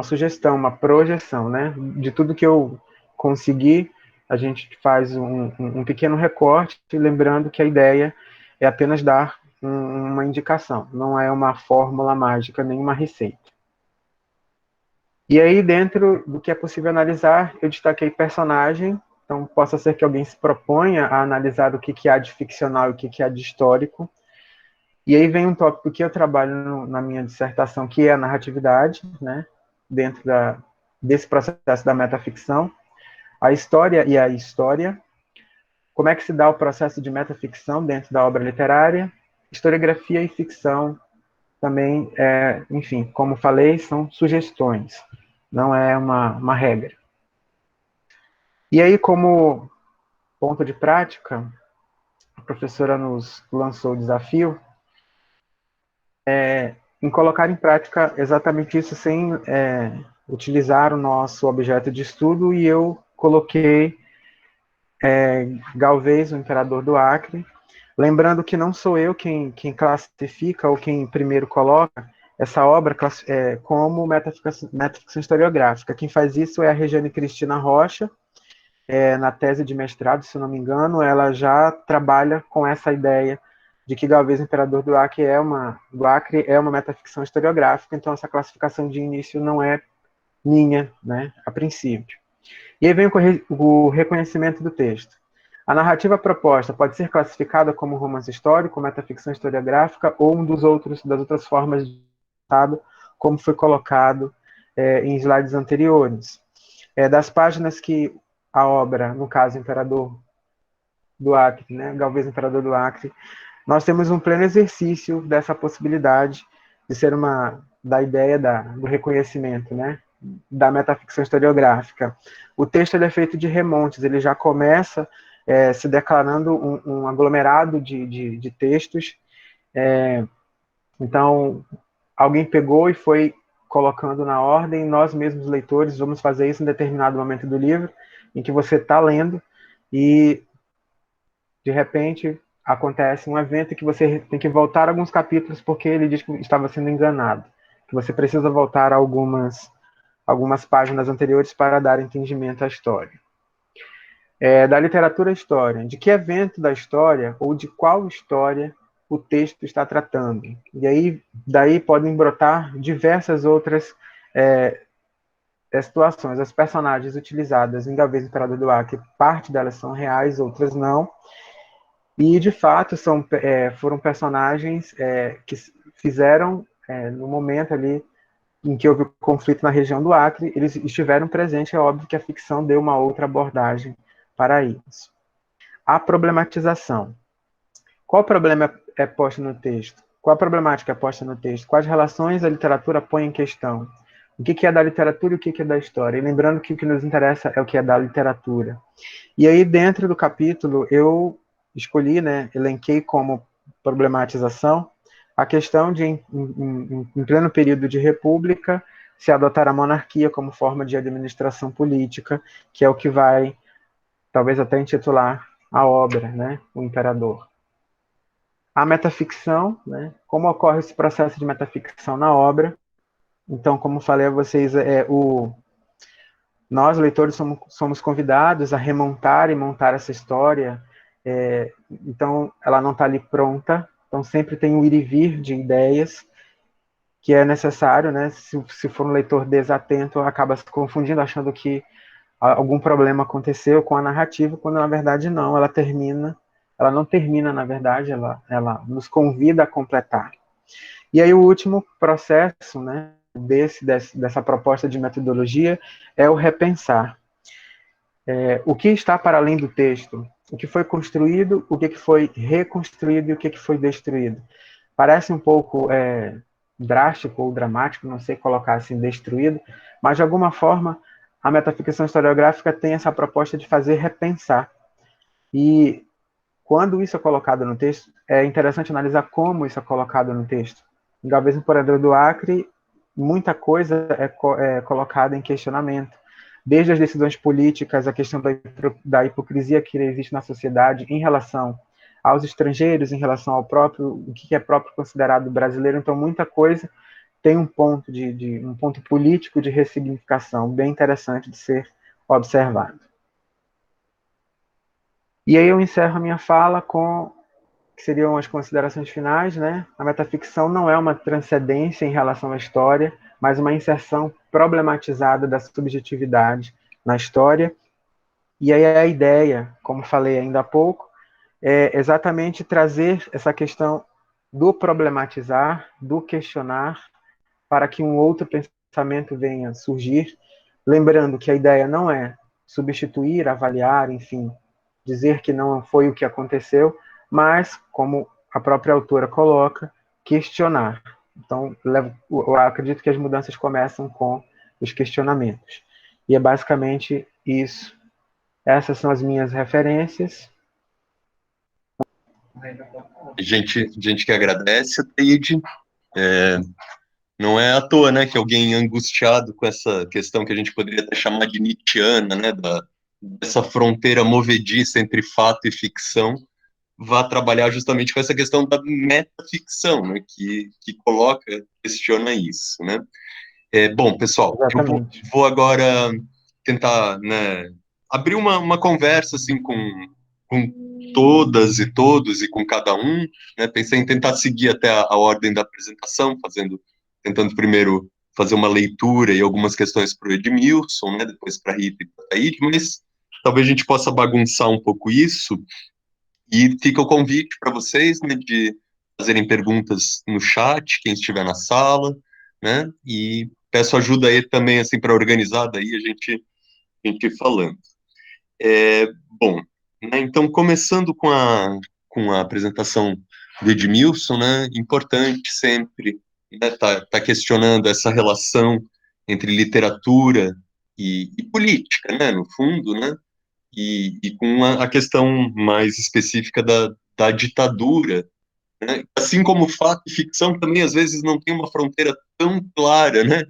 sugestão, uma projeção, né? De tudo que eu consegui, a gente faz um pequeno recorte, lembrando que a ideia é apenas dar uma indicação, não é uma fórmula mágica, nem uma receita. E aí, dentro do que é possível analisar, eu destaquei personagem, então possa ser que alguém se proponha a analisar o que há de ficcional e o que há de histórico. E aí vem um tópico que eu trabalho na minha dissertação, que é a narratividade, né? Dentro desse processo da metaficção, a história e a história, como é que se dá o processo de metaficção dentro da obra literária. Historiografia e ficção também, enfim, como falei, são sugestões, não é uma regra. E aí, como ponto de prática, a professora nos lançou o desafio em colocar em prática exatamente isso sem utilizar o nosso objeto de estudo, e eu coloquei Galvez, o Imperador do Acre, lembrando que não sou eu quem classifica ou quem primeiro coloca essa obra como metaficção historiográfica. Quem faz isso é a Regiane Cristina Rocha, na tese de mestrado, se não me engano, ela já trabalha com essa ideia de que Galvez, Imperador do Acre, é uma metaficção historiográfica, então essa classificação de início não é minha, né, a princípio. E aí vem o reconhecimento do texto. A narrativa proposta pode ser classificada como romance histórico, metaficção historiográfica ou das outras formas de estado, como foi colocado em slides anteriores. Das páginas que a obra, no caso, Imperador do Acre, né, Galvez, Imperador do Acre, nós temos um pleno exercício dessa possibilidade de ser da ideia do reconhecimento, né, da metaficção historiográfica. O texto ele é feito de remontes, ele já começa se declarando um aglomerado de textos. Então, alguém pegou e foi colocando na ordem, nós mesmos, leitores, vamos fazer isso em determinado momento do livro, em que você está lendo, e, de repente, acontece um evento que você tem que voltar alguns capítulos, porque ele diz que estava sendo enganado, que você precisa voltar a algumas páginas anteriores para dar entendimento à história. Da literatura à história, de que evento da história, ou de qual história o texto está tratando. E aí, daí podem brotar diversas outras situações. As personagens utilizadas em Galvez, Imperador do Acre, parte delas são reais, outras não. E, de fato, foram personagens que fizeram, no momento ali em que houve conflito na região do Acre, eles estiveram presentes. É óbvio que a ficção deu uma outra abordagem para isso. A problematização. Qual problema é posto no texto? Qual a problemática é posta no texto? Quais relações a literatura põe em questão? O que é da literatura e o que é da história? E lembrando que o que nos interessa é o que é da literatura. E aí, dentro do capítulo, eu escolhi, né, elenquei como problematização a questão de, em pleno período de república, se adotar a monarquia como forma de administração política, que é o que vai, talvez até intitular a obra, né, O Imperador. A metaficção, né, como ocorre esse processo de metaficção na obra. Então, como falei a vocês, nós, leitores, somos convidados a remontar e montar essa história. Então, ela não está ali pronta. Então, sempre tem um ir e vir de ideias que é necessário, né? Se for um leitor desatento, acaba se confundindo, achando que algum problema aconteceu com a narrativa, quando, na verdade, não. Ela não termina, na verdade, ela nos convida a completar. E aí, o último processo, né, dessa proposta de metodologia é o repensar. O que está para além do texto? O que foi construído, o que foi reconstruído e o que foi destruído? Parece um pouco drástico ou dramático, não sei colocar assim, destruído, mas de alguma forma a metaficção historiográfica tem essa proposta de fazer repensar. E quando isso é colocado no texto, é interessante analisar como isso é colocado no texto. Em Galvez, Imperador do Acre, muita coisa é colocada em questionamento. Desde as decisões políticas, a questão da hipocrisia que existe na sociedade em relação aos estrangeiros, em relação ao próprio, o que é próprio considerado brasileiro. Então, muita coisa tem um ponto um ponto político de ressignificação bem interessante de ser observado. E aí eu encerro a minha fala com que seriam as considerações finais, né? A metaficção não é uma transcendência em relação à história, mas uma inserção problematizada da subjetividade na história. E aí a ideia, como falei ainda há pouco, é exatamente trazer essa questão do problematizar, do questionar, para que um outro pensamento venha surgir, lembrando que a ideia não é substituir, avaliar, enfim, dizer que não foi o que aconteceu, mas, como a própria autora coloca, questionar. Então, eu acredito que as mudanças começam com os questionamentos. E é basicamente isso. Essas são as minhas referências.
A gente que agradece, Taíde. Não é à toa, né, que alguém angustiado com essa questão que a gente poderia até chamar de Nietzscheana, né, dessa fronteira movediça entre fato e ficção, vá trabalhar justamente com essa questão da metaficção, né, que coloca, questiona isso, né. Bom, pessoal, eu
Exatamente.
vou agora tentar, né, abrir uma conversa, assim, com todas e todos e com cada um, né, pensei em tentar seguir até a ordem da apresentação, tentando primeiro fazer uma leitura e algumas questões para o Edmilson, né, depois para a Rita e para a Taíde, mas talvez a gente possa bagunçar um pouco isso, e fica o convite para vocês, né, de fazerem perguntas no chat, quem estiver na sala, né, e peço ajuda aí também, assim, para organizar daí a gente falando. Bom, né, então, começando com a apresentação do Edmilson, né, importante sempre, né, tá questionando essa relação entre literatura e política, né, no fundo, né, e com a questão mais específica da ditadura, né? Assim como fato e ficção também às vezes não tem uma fronteira tão clara, né,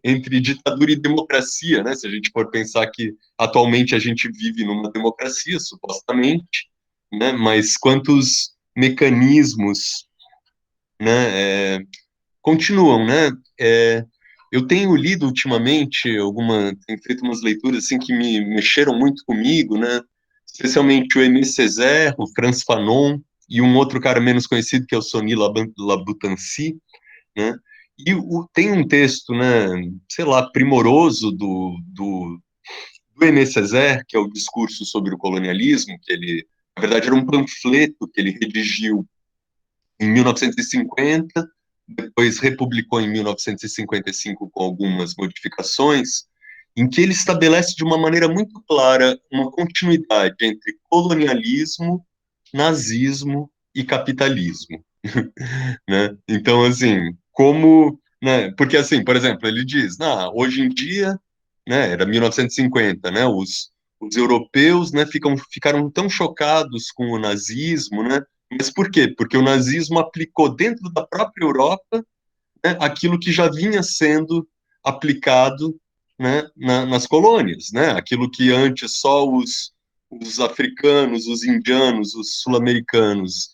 entre ditadura e democracia, né? Se a gente for pensar que atualmente a gente vive numa democracia, supostamente, né? Mas quantos mecanismos, né, continuam, né? Eu tenho lido ultimamente tenho feito umas leituras assim que me mexeram muito comigo, né? Especialmente o Aimé Césaire, o Frantz Fanon e um outro cara menos conhecido que é o Sonny Labutancy, né? E tem um texto, né, sei lá, primoroso do Aimé Césaire, que é o Discurso sobre o Colonialismo, que ele, na verdade, era um panfleto que ele redigiu em 1950, depois republicou em 1955 com algumas modificações, em que ele estabelece de uma maneira muito clara uma continuidade entre colonialismo, nazismo e capitalismo, né? Então, assim, né? Porque assim, por exemplo, ele diz, hoje em dia, né? Era 1950, né? Os europeus, né? Ficaram tão chocados com o nazismo, né? Mas por quê? Porque o nazismo aplicou dentro da própria Europa, né, aquilo que já vinha sendo aplicado, né, nas colônias, né? Aquilo que antes só os africanos, os indianos, os sul-americanos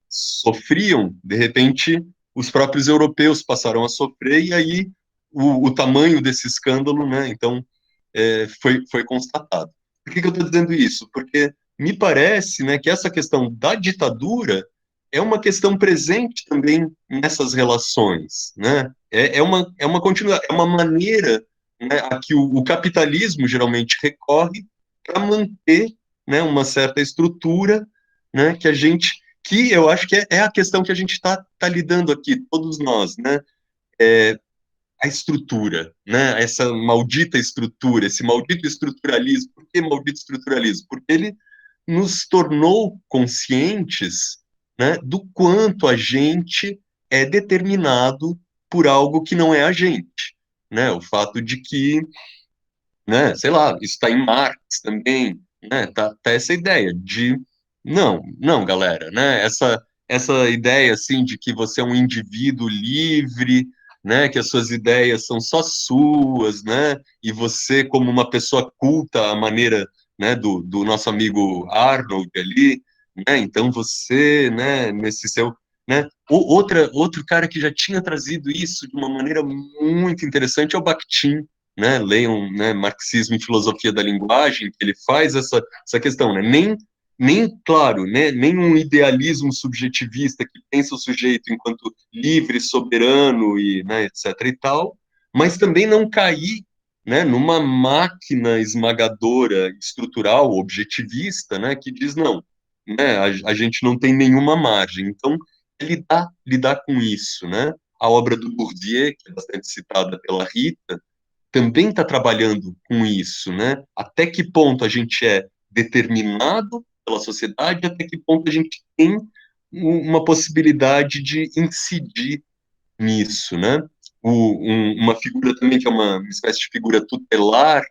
sofriam, de repente os próprios europeus passaram a sofrer e aí o tamanho desse escândalo, né? Então foi constatado. Por que eu estou dizendo isso? Porque me parece, né, que essa questão da ditadura é uma questão presente também nessas relações, né? É uma continuidade, é uma maneira, né, a que o capitalismo geralmente recorre para manter, né, uma certa estrutura, né, que eu acho que é a questão que a gente tá lidando aqui, todos nós, né? A estrutura, né? Essa maldita estrutura, esse maldito estruturalismo. Por que maldito estruturalismo? Porque ele nos tornou conscientes, né, do quanto a gente é determinado por algo que não é a gente, né? O fato de que, né, sei lá, isso está em Marx também, né? Tá essa ideia de não, não, galera, né? Essa ideia assim de que você é um indivíduo livre, né? Que as suas ideias são só suas, né? E você como uma pessoa culta à maneira, né, do nosso amigo Arnold ali, né? Então você, né, nesse seu, né? Outro cara que já tinha trazido isso de uma maneira muito interessante é o Bakhtin, né? Leiam, né, Marxismo e Filosofia da Linguagem, que ele faz essa questão, né? Nem, claro, né, nem um idealismo subjetivista que pensa o sujeito enquanto livre, soberano e, né, etc e tal, mas também não cair, né, numa máquina esmagadora, estrutural, objetivista, né, que diz não, né, a gente não tem nenhuma margem. Então, é lidar com isso, né? A obra do Bourdieu, que é bastante citada pela Rita, também está trabalhando com isso, né? Até que ponto a gente é determinado pela sociedade, até que ponto a gente tem uma possibilidade de incidir nisso, né? Uma figura também que é uma espécie de figura tutelar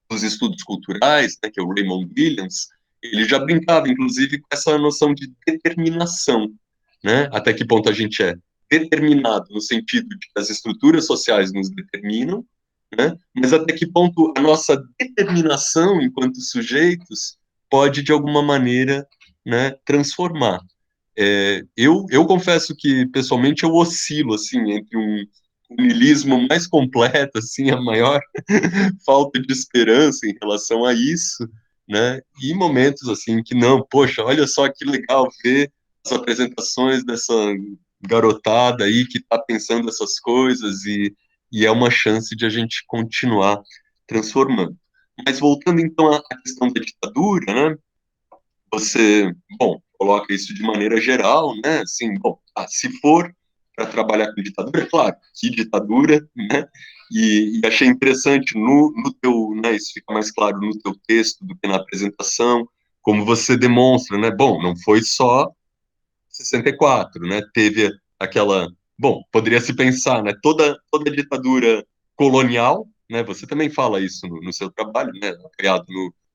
dos estudos culturais, né, que é o Raymond Williams, ele já brincava, inclusive, com essa noção de determinação, né? Até que ponto a gente é determinado no sentido de que as estruturas sociais nos determinam, né? Mas até que ponto a nossa determinação enquanto sujeitos pode, de alguma maneira, né, transformar. Eu confesso que, pessoalmente, eu oscilo, assim, entre um niilismo mais completo, assim, a maior falta de esperança em relação a isso, né? E momentos assim que não, poxa, olha só que legal ver as apresentações dessa garotada aí que está pensando essas coisas e é uma chance de a gente continuar transformando. Mas voltando então à questão da ditadura, né? Você, bom, coloca isso de maneira geral, né? Assim, bom, se for para trabalhar com ditadura, claro, que ditadura, né? E achei interessante no teu, né? Isso fica mais claro no teu texto do que na apresentação, como você demonstra, né? Bom, não foi só 64, né? Teve aquela, bom, poderia se pensar, né? Toda ditadura colonial, né? Você também fala isso no seu trabalho, né? Criado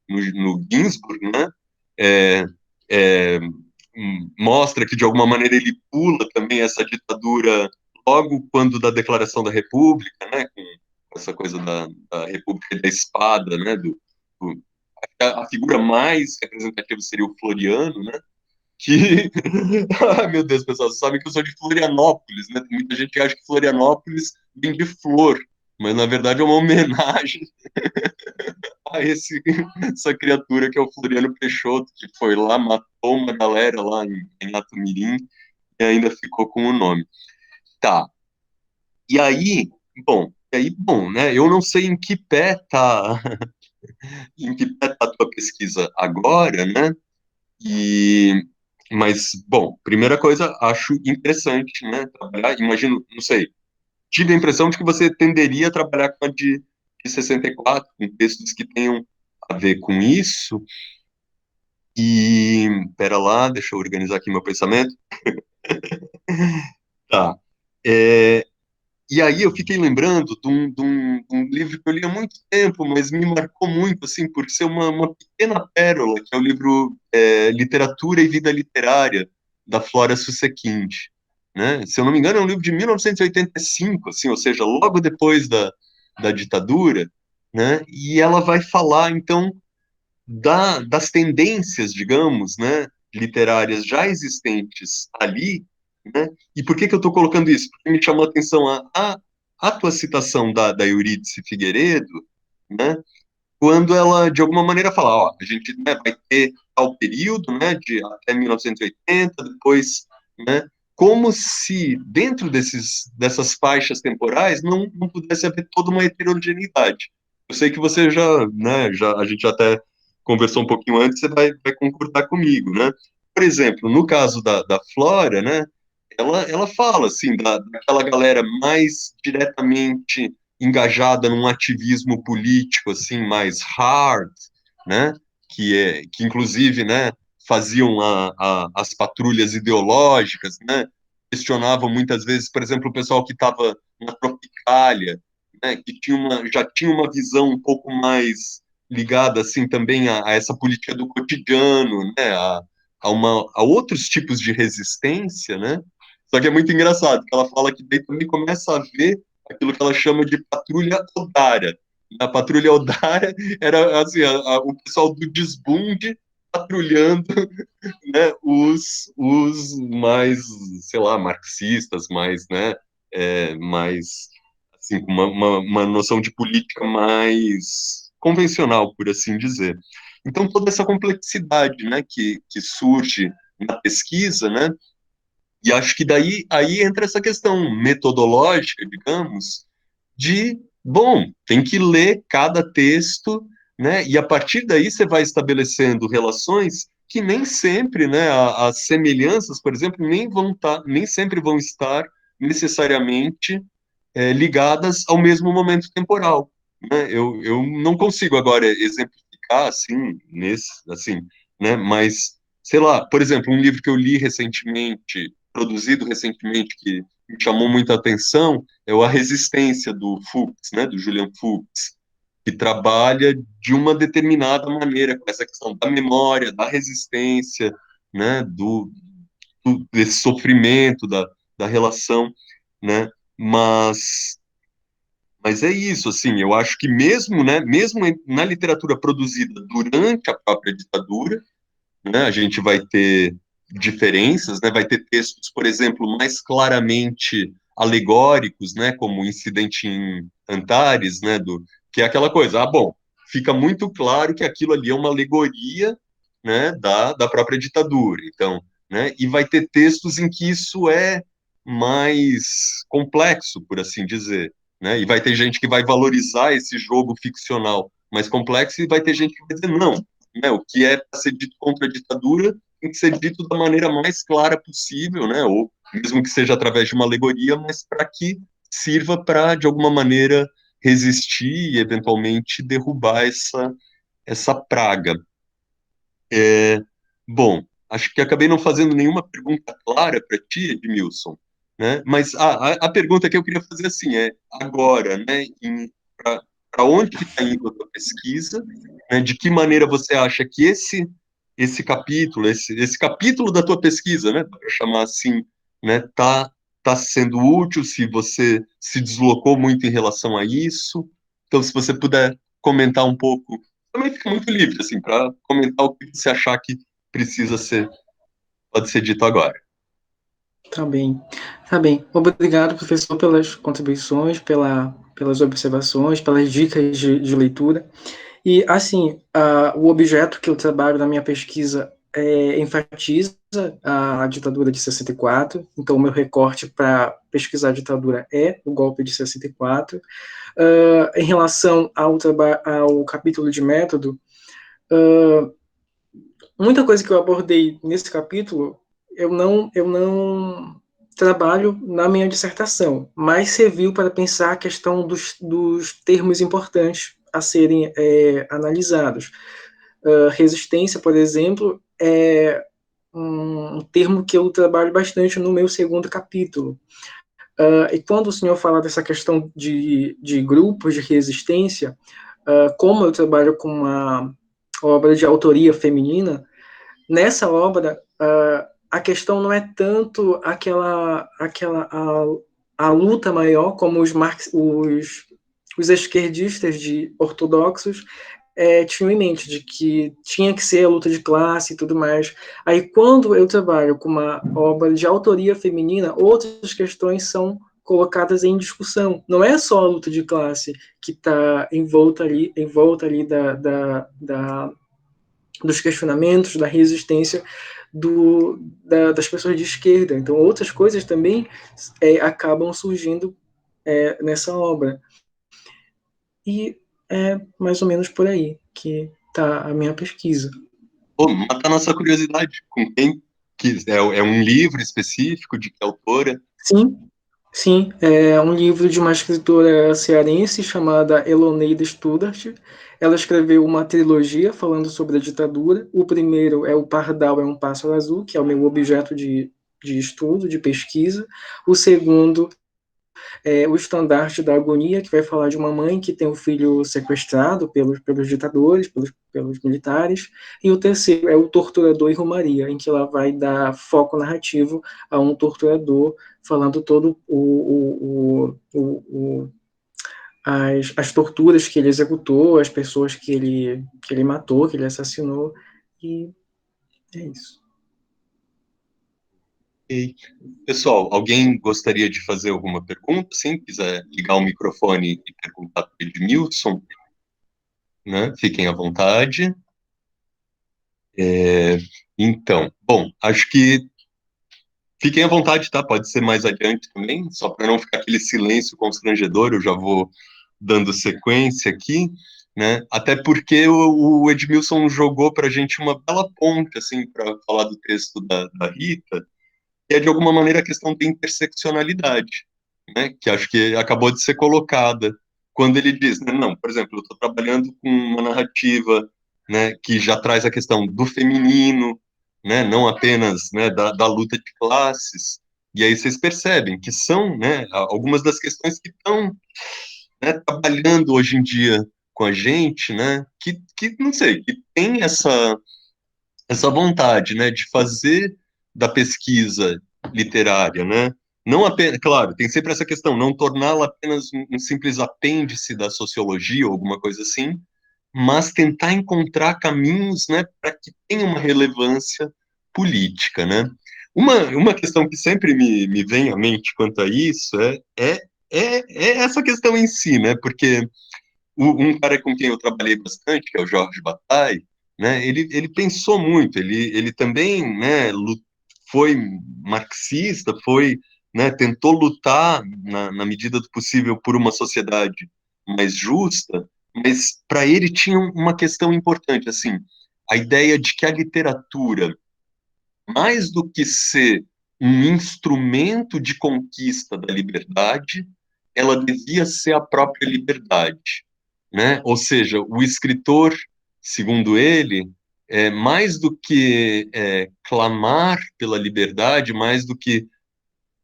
no Ginsburg, né? É, é, mostra que de alguma maneira ele pula também essa ditadura logo quando da Declaração da República, né? Com essa coisa da República e da Espada, né? A figura mais representativa seria o Floriano, né? Que, ai meu Deus, pessoal, vocês sabem que eu sou de Florianópolis, né? Tem muita gente que acha que Florianópolis vem de flor, mas na verdade é uma homenagem a essa criatura que é o Floriano Peixoto, que foi lá, matou uma galera lá em Atumirim e ainda ficou com o nome. Tá. E aí, bom, né? Eu não sei em que pé tá, em que pé tá a tua pesquisa agora, né? Mas, bom, primeira coisa, acho interessante, né? Trabalhar, imagino, não sei, tive a impressão de que você tenderia a trabalhar com a de 64, com textos que tenham a ver com isso. E, pera lá, deixa eu organizar aqui meu pensamento. Tá. É, e aí eu fiquei lembrando de um livro que eu li há muito tempo, mas me marcou muito, assim, por ser uma pequena pérola, que é o livro Literatura e Vida Literária, da Flora Susequinde, né? Se eu não me engano, é um livro de 1985, assim, ou seja, logo depois da ditadura, né? E ela vai falar, então, das tendências, digamos, né, literárias já existentes ali, né? E por que eu estou colocando isso? Porque me chamou a atenção a tua citação da Eurídice Figueiredo, né? Quando ela, de alguma maneira, fala, ó, a gente, né, vai ter tal período, né, de até 1980, depois, né, como se dentro dessas faixas temporais não pudesse haver toda uma heterogeneidade. Eu sei que você já, né, a gente até conversou um pouquinho antes, você vai concordar comigo, né? Por exemplo, no caso da Flora, né, ela fala, assim, daquela galera mais diretamente engajada num ativismo político, assim, mais hard, né, que inclusive, né, faziam as patrulhas ideológicas, né, questionavam muitas vezes, por exemplo, o pessoal que estava na Tropicália, né, que já tinha uma visão um pouco mais ligada assim também a essa política do cotidiano, né, a outros tipos de resistência, né? Só que é muito engraçado, que ela fala que daí também começa a ver aquilo que ela chama de patrulha Odara. A patrulha Odara era assim, o pessoal do desbunde patrulhando, né, os mais, sei lá, marxistas, mais, né, mais, assim, com uma noção de política mais convencional, por assim dizer. Então, toda essa complexidade, né, que surge na pesquisa, né, e acho que daí aí entra essa questão metodológica, digamos, de, bom, tem que ler cada texto, né? E a partir daí você vai estabelecendo relações que nem sempre, né, as semelhanças, por exemplo, nem sempre vão estar necessariamente ligadas ao mesmo momento temporal, né? Eu não consigo agora exemplificar assim né? Mas, sei lá, por exemplo, um livro que eu li recentemente, produzido recentemente, que me chamou muita atenção, é o A Resistência, do Fuchs, né? Do Julian Fuchs, que trabalha de uma determinada maneira com essa questão da memória, da resistência, né? Desse sofrimento, da relação, né? Mas mas é isso, assim, eu acho que mesmo, né, mesmo na literatura produzida durante a própria ditadura, né, a gente vai ter diferenças, né, vai ter textos, por exemplo, mais claramente alegóricos, né, como o Incidente em Antares, né, que é aquela coisa, bom, fica muito claro que aquilo ali é uma alegoria, né, da própria ditadura, então, né, e vai ter textos em que isso é mais complexo, por assim dizer, né, e vai ter gente que vai valorizar esse jogo ficcional mais complexo e vai ter gente que vai dizer, não, né, o que é para ser dito contra a ditadura tem que ser dito da maneira mais clara possível, né, ou mesmo que seja através de uma alegoria, mas para que sirva para, de alguma maneira, resistir e, eventualmente, derrubar essa praga. É, bom, acho que acabei não fazendo nenhuma pergunta clara para ti, Edmilson, né, mas a pergunta que eu queria fazer assim é, agora, né, para onde que está indo a tua pesquisa, né, de que maneira você acha que esse capítulo, esse capítulo da tua pesquisa, né, para chamar assim, né, tá sendo útil, se você se deslocou muito em relação a isso. Então, se você puder comentar um pouco, também fica muito livre, assim, para comentar o que você achar que precisa ser, pode ser dito agora.
Tá bem, tá bem. Obrigado, professor, pelas contribuições, pelas observações, pelas dicas de leitura. E, assim, o objeto que eu trabalho na minha pesquisa enfatiza a ditadura de 64, então o meu recorte para pesquisar a ditadura é o golpe de 64. Em relação ao capítulo de método, muita coisa que eu abordei nesse capítulo, eu não trabalho na minha dissertação, mas serviu para pensar a questão dos termos importantes a serem analisados. Resistência, por exemplo, é um termo que eu trabalho bastante no meu segundo capítulo. E quando o senhor fala dessa questão de grupos de resistência, como eu trabalho com uma obra de autoria feminina, nessa obra, a questão não é tanto a luta maior, como os esquerdistas ortodoxos tinham em mente, de que tinha que ser a luta de classe e tudo mais. Aí, quando eu trabalho com uma obra de autoria feminina, outras questões são colocadas em discussão. Não é só a luta de classe que está em volta ali dos questionamentos, da resistência das pessoas de esquerda. Então, outras coisas também acabam surgindo nessa obra. E é mais ou menos por aí que está a minha pesquisa.
Pô, mata a nossa curiosidade, com quem quiser. É um livro específico, de que autora?
Sim, sim, é um livro de uma escritora cearense chamada Eloneida Studart. Ela escreveu uma trilogia falando sobre a ditadura. O primeiro é O Pardal é um Pássaro Azul, que é o meu objeto de estudo, de pesquisa. O segundo o Estandarte da Agonia, que vai falar de uma mãe que tem um filho sequestrado pelos ditadores, pelos militares, e o terceiro é o Torturador e Romaria, em que ela vai dar foco narrativo a um torturador, falando todo as torturas que ele executou, as pessoas que ele matou, que ele assassinou, e é isso.
E, pessoal, alguém gostaria de fazer alguma pergunta? Sim, quiser ligar o microfone e perguntar para o Edmilson, né? Fiquem à vontade. Então, bom, acho que fiquem à vontade, tá? Pode ser mais adiante também, só para não ficar aquele silêncio constrangedor, eu já vou dando sequência aqui, né? Até porque o Edmilson jogou para a gente uma bela ponte, assim, para falar do texto da Rita, que é de alguma maneira a questão da interseccionalidade, né? Que acho que acabou de ser colocada quando ele diz, né, não, por exemplo, eu estou trabalhando com uma narrativa né, que já traz a questão do feminino, né, não apenas, né, da luta de classes. E aí vocês percebem que são, né, algumas das questões que estão, né, trabalhando hoje em dia com a gente, né, que não sei, que tem essa vontade, né, de fazer da pesquisa literária, né, não apenas, claro, tem sempre essa questão, não torná-la apenas um simples apêndice da sociologia ou alguma coisa assim, mas tentar encontrar caminhos, né, para que tenha uma relevância política, né. Uma questão que sempre me vem à mente quanto a isso é essa questão em si, né, porque um cara com quem eu trabalhei bastante, que é o Jorge Bataille, né, ele pensou muito, ele também, né, foi marxista, foi, né, tentou lutar na medida do possível por uma sociedade mais justa, mas para ele tinha uma questão importante, assim, a ideia de que a literatura, mais do que ser um instrumento de conquista da liberdade, ela devia ser a própria liberdade, né? Ou seja, o escritor, segundo ele, mais do que clamar pela liberdade, mais do que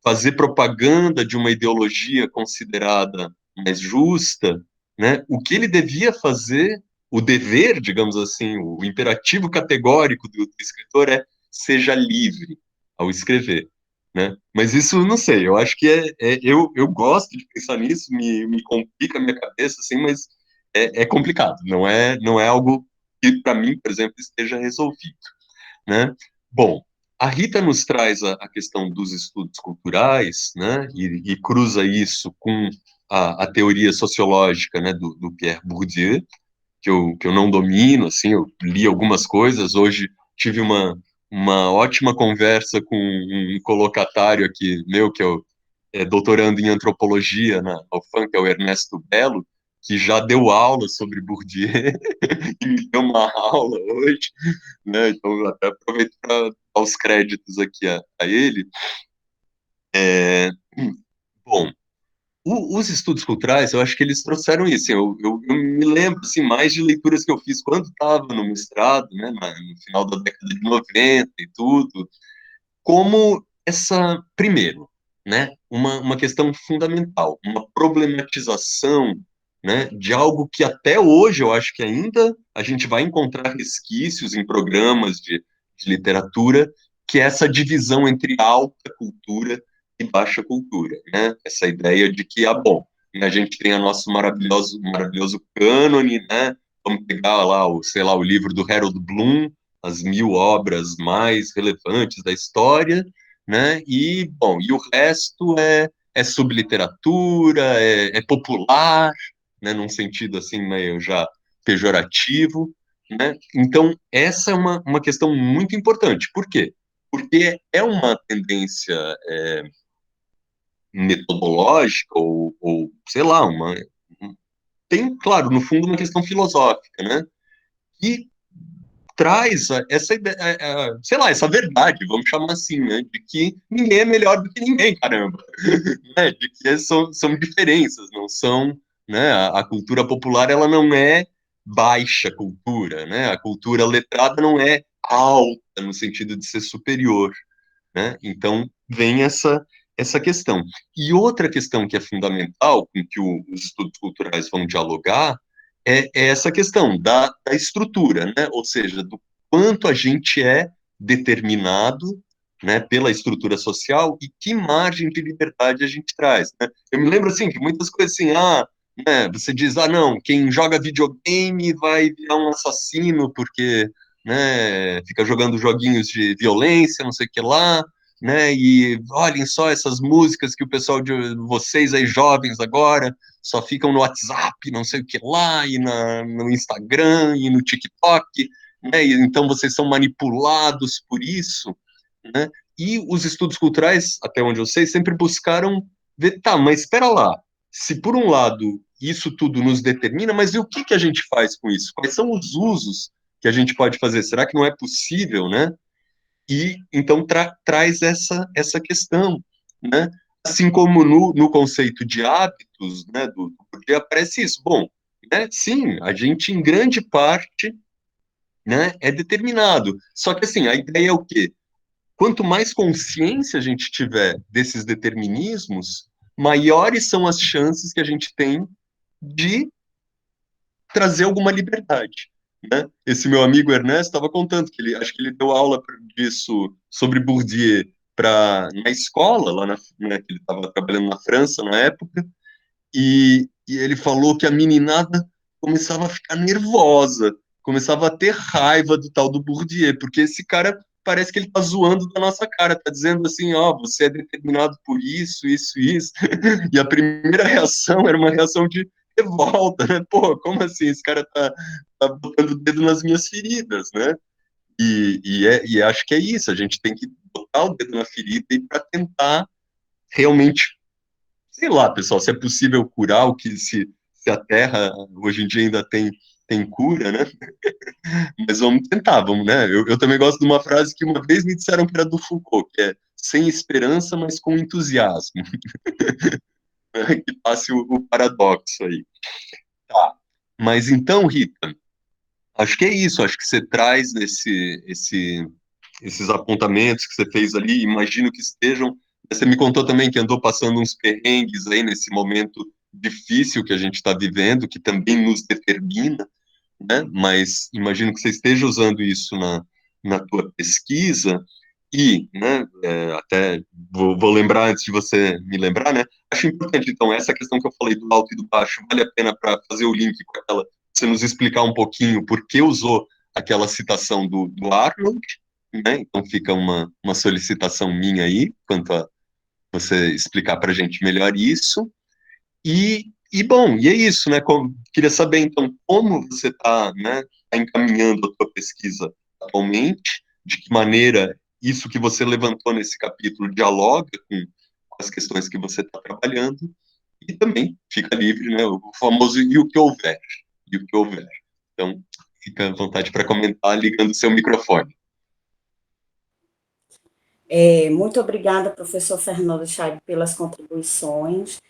fazer propaganda de uma ideologia considerada mais justa, né? O que ele devia fazer, o dever, digamos assim, o imperativo categórico do escritor é seja livre ao escrever, né? Mas isso, não sei, eu acho que eu gosto de pensar nisso, me complica a minha cabeça, assim, mas é complicado, não é algo que, para mim, por exemplo, esteja resolvido, né? Bom, a Rita nos traz a questão dos estudos culturais, né, e cruza isso com a teoria sociológica, né, do Pierre Bourdieu, que eu não domino, assim, eu li algumas coisas, hoje tive uma ótima conversa com um colocatário aqui, meu, que é doutorando em antropologia na UFAM, que é o Ernesto Belo, que já deu aula sobre Bourdieu, e me deu uma aula hoje, né? Então, até aproveito para dar os créditos aqui a ele. É, bom, os estudos culturais, eu acho que eles trouxeram isso. Eu me lembro assim, mais de leituras que eu fiz quando estava no mestrado, né, no final da década de 90 e tudo, como primeiro, né, uma questão fundamental, uma problematização, né, de algo que até hoje eu acho que ainda a gente vai encontrar resquícios em programas de literatura, que é essa divisão entre alta cultura e baixa cultura, né, essa ideia de que, bom, a gente tem o nosso maravilhoso cânone, né, vamos pegar lá, sei lá, o livro do Harold Bloom, as 1000 obras mais relevantes da história, né? E, bom, e o resto é subliteratura, é popular, né? Num sentido assim meio já pejorativo, né? Então, essa é uma questão muito importante. Por quê? Porque é uma tendência metodológica ou sei lá, tem, claro, no fundo, uma questão filosófica, né? Que traz essa ideia, sei lá, essa verdade, vamos chamar assim, né, de que ninguém é melhor do que ninguém, caramba, né, de que são diferenças, não são, né, a cultura popular, ela não é baixa cultura, né, a cultura letrada não é alta no sentido de ser superior, né, então vem essa questão. E outra questão que é fundamental, com que os estudos culturais vão dialogar, é essa questão da estrutura, né? Ou seja, do quanto a gente é determinado, né, pela estrutura social e que margem de liberdade a gente traz, né? Eu me lembro, assim, que muitas coisas assim, né, você diz, não, quem joga videogame vai virar um assassino porque, né, fica jogando joguinhos de violência, não sei o que lá, né, e olhem só essas músicas que o pessoal de vocês aí, jovens agora, só ficam no WhatsApp, não sei o que lá, e no Instagram, e no TikTok, né? E então vocês são manipulados por isso, né? E os estudos culturais, até onde eu sei, sempre buscaram ver, tá, mas espera lá, se por um lado isso tudo nos determina, mas e o que a gente faz com isso? Quais são os usos que a gente pode fazer? Será que não é possível, né? E então traz essa questão, né? Assim como no conceito de hábitos, né, do Bourdieu aparece isso. Bom, né, sim, a gente em grande parte né, é determinado. Só que, assim, a ideia é o quê? Quanto mais consciência a gente tiver desses determinismos, maiores são as chances que a gente tem de trazer alguma liberdade, né? Esse meu amigo Ernesto estava contando que ele, acho que ele deu aula disso sobre Bourdieu na escola, lá né, que ele estava trabalhando na França na época, e ele falou que a meninada começava a ficar nervosa, começava a ter raiva do tal do Bourdieu, porque esse cara parece que ele tá zoando da nossa cara, tá dizendo assim, ó, você é determinado por isso, isso, isso. E a primeira reação era uma reação de revolta, né? Pô, como assim? Esse cara tá botando o dedo nas minhas feridas, né? E acho que é isso, a gente tem que botar o dedo na ferida e para tentar realmente, sei lá, pessoal, se é possível curar o que se a Terra hoje em dia ainda tem cura, né? Mas vamos tentar, vamos, né? Eu também gosto de uma frase que uma vez me disseram que era do Foucault, que é sem esperança, mas com entusiasmo, que passe o paradoxo aí. Tá. Mas então, Rita, acho que é isso, acho que você traz esses apontamentos que você fez ali, imagino que estejam. Você me contou também que andou passando uns perrengues aí nesse momento difícil que a gente está vivendo, que também nos determina, né? Mas imagino que você esteja usando isso na tua pesquisa e, né, até vou lembrar antes de você me lembrar, né? Acho importante, então, essa questão que eu falei do alto e do baixo, vale a pena para fazer o link com aquela, você nos explicar um pouquinho por que usou aquela citação do Arnold, né? Então fica uma solicitação minha aí, quanto a você explicar para a gente melhor isso. Bom, e é isso, né? Queria saber, então, como você está, né, tá encaminhando a tua pesquisa atualmente, de que maneira isso que você levantou nesse capítulo dialoga com as questões que você está trabalhando, e também fica livre, né, o famoso e o que houver, e o que houver. Então, fica à vontade para comentar ligando o seu microfone.
Muito obrigada, professor Fernando Chaib, pelas contribuições.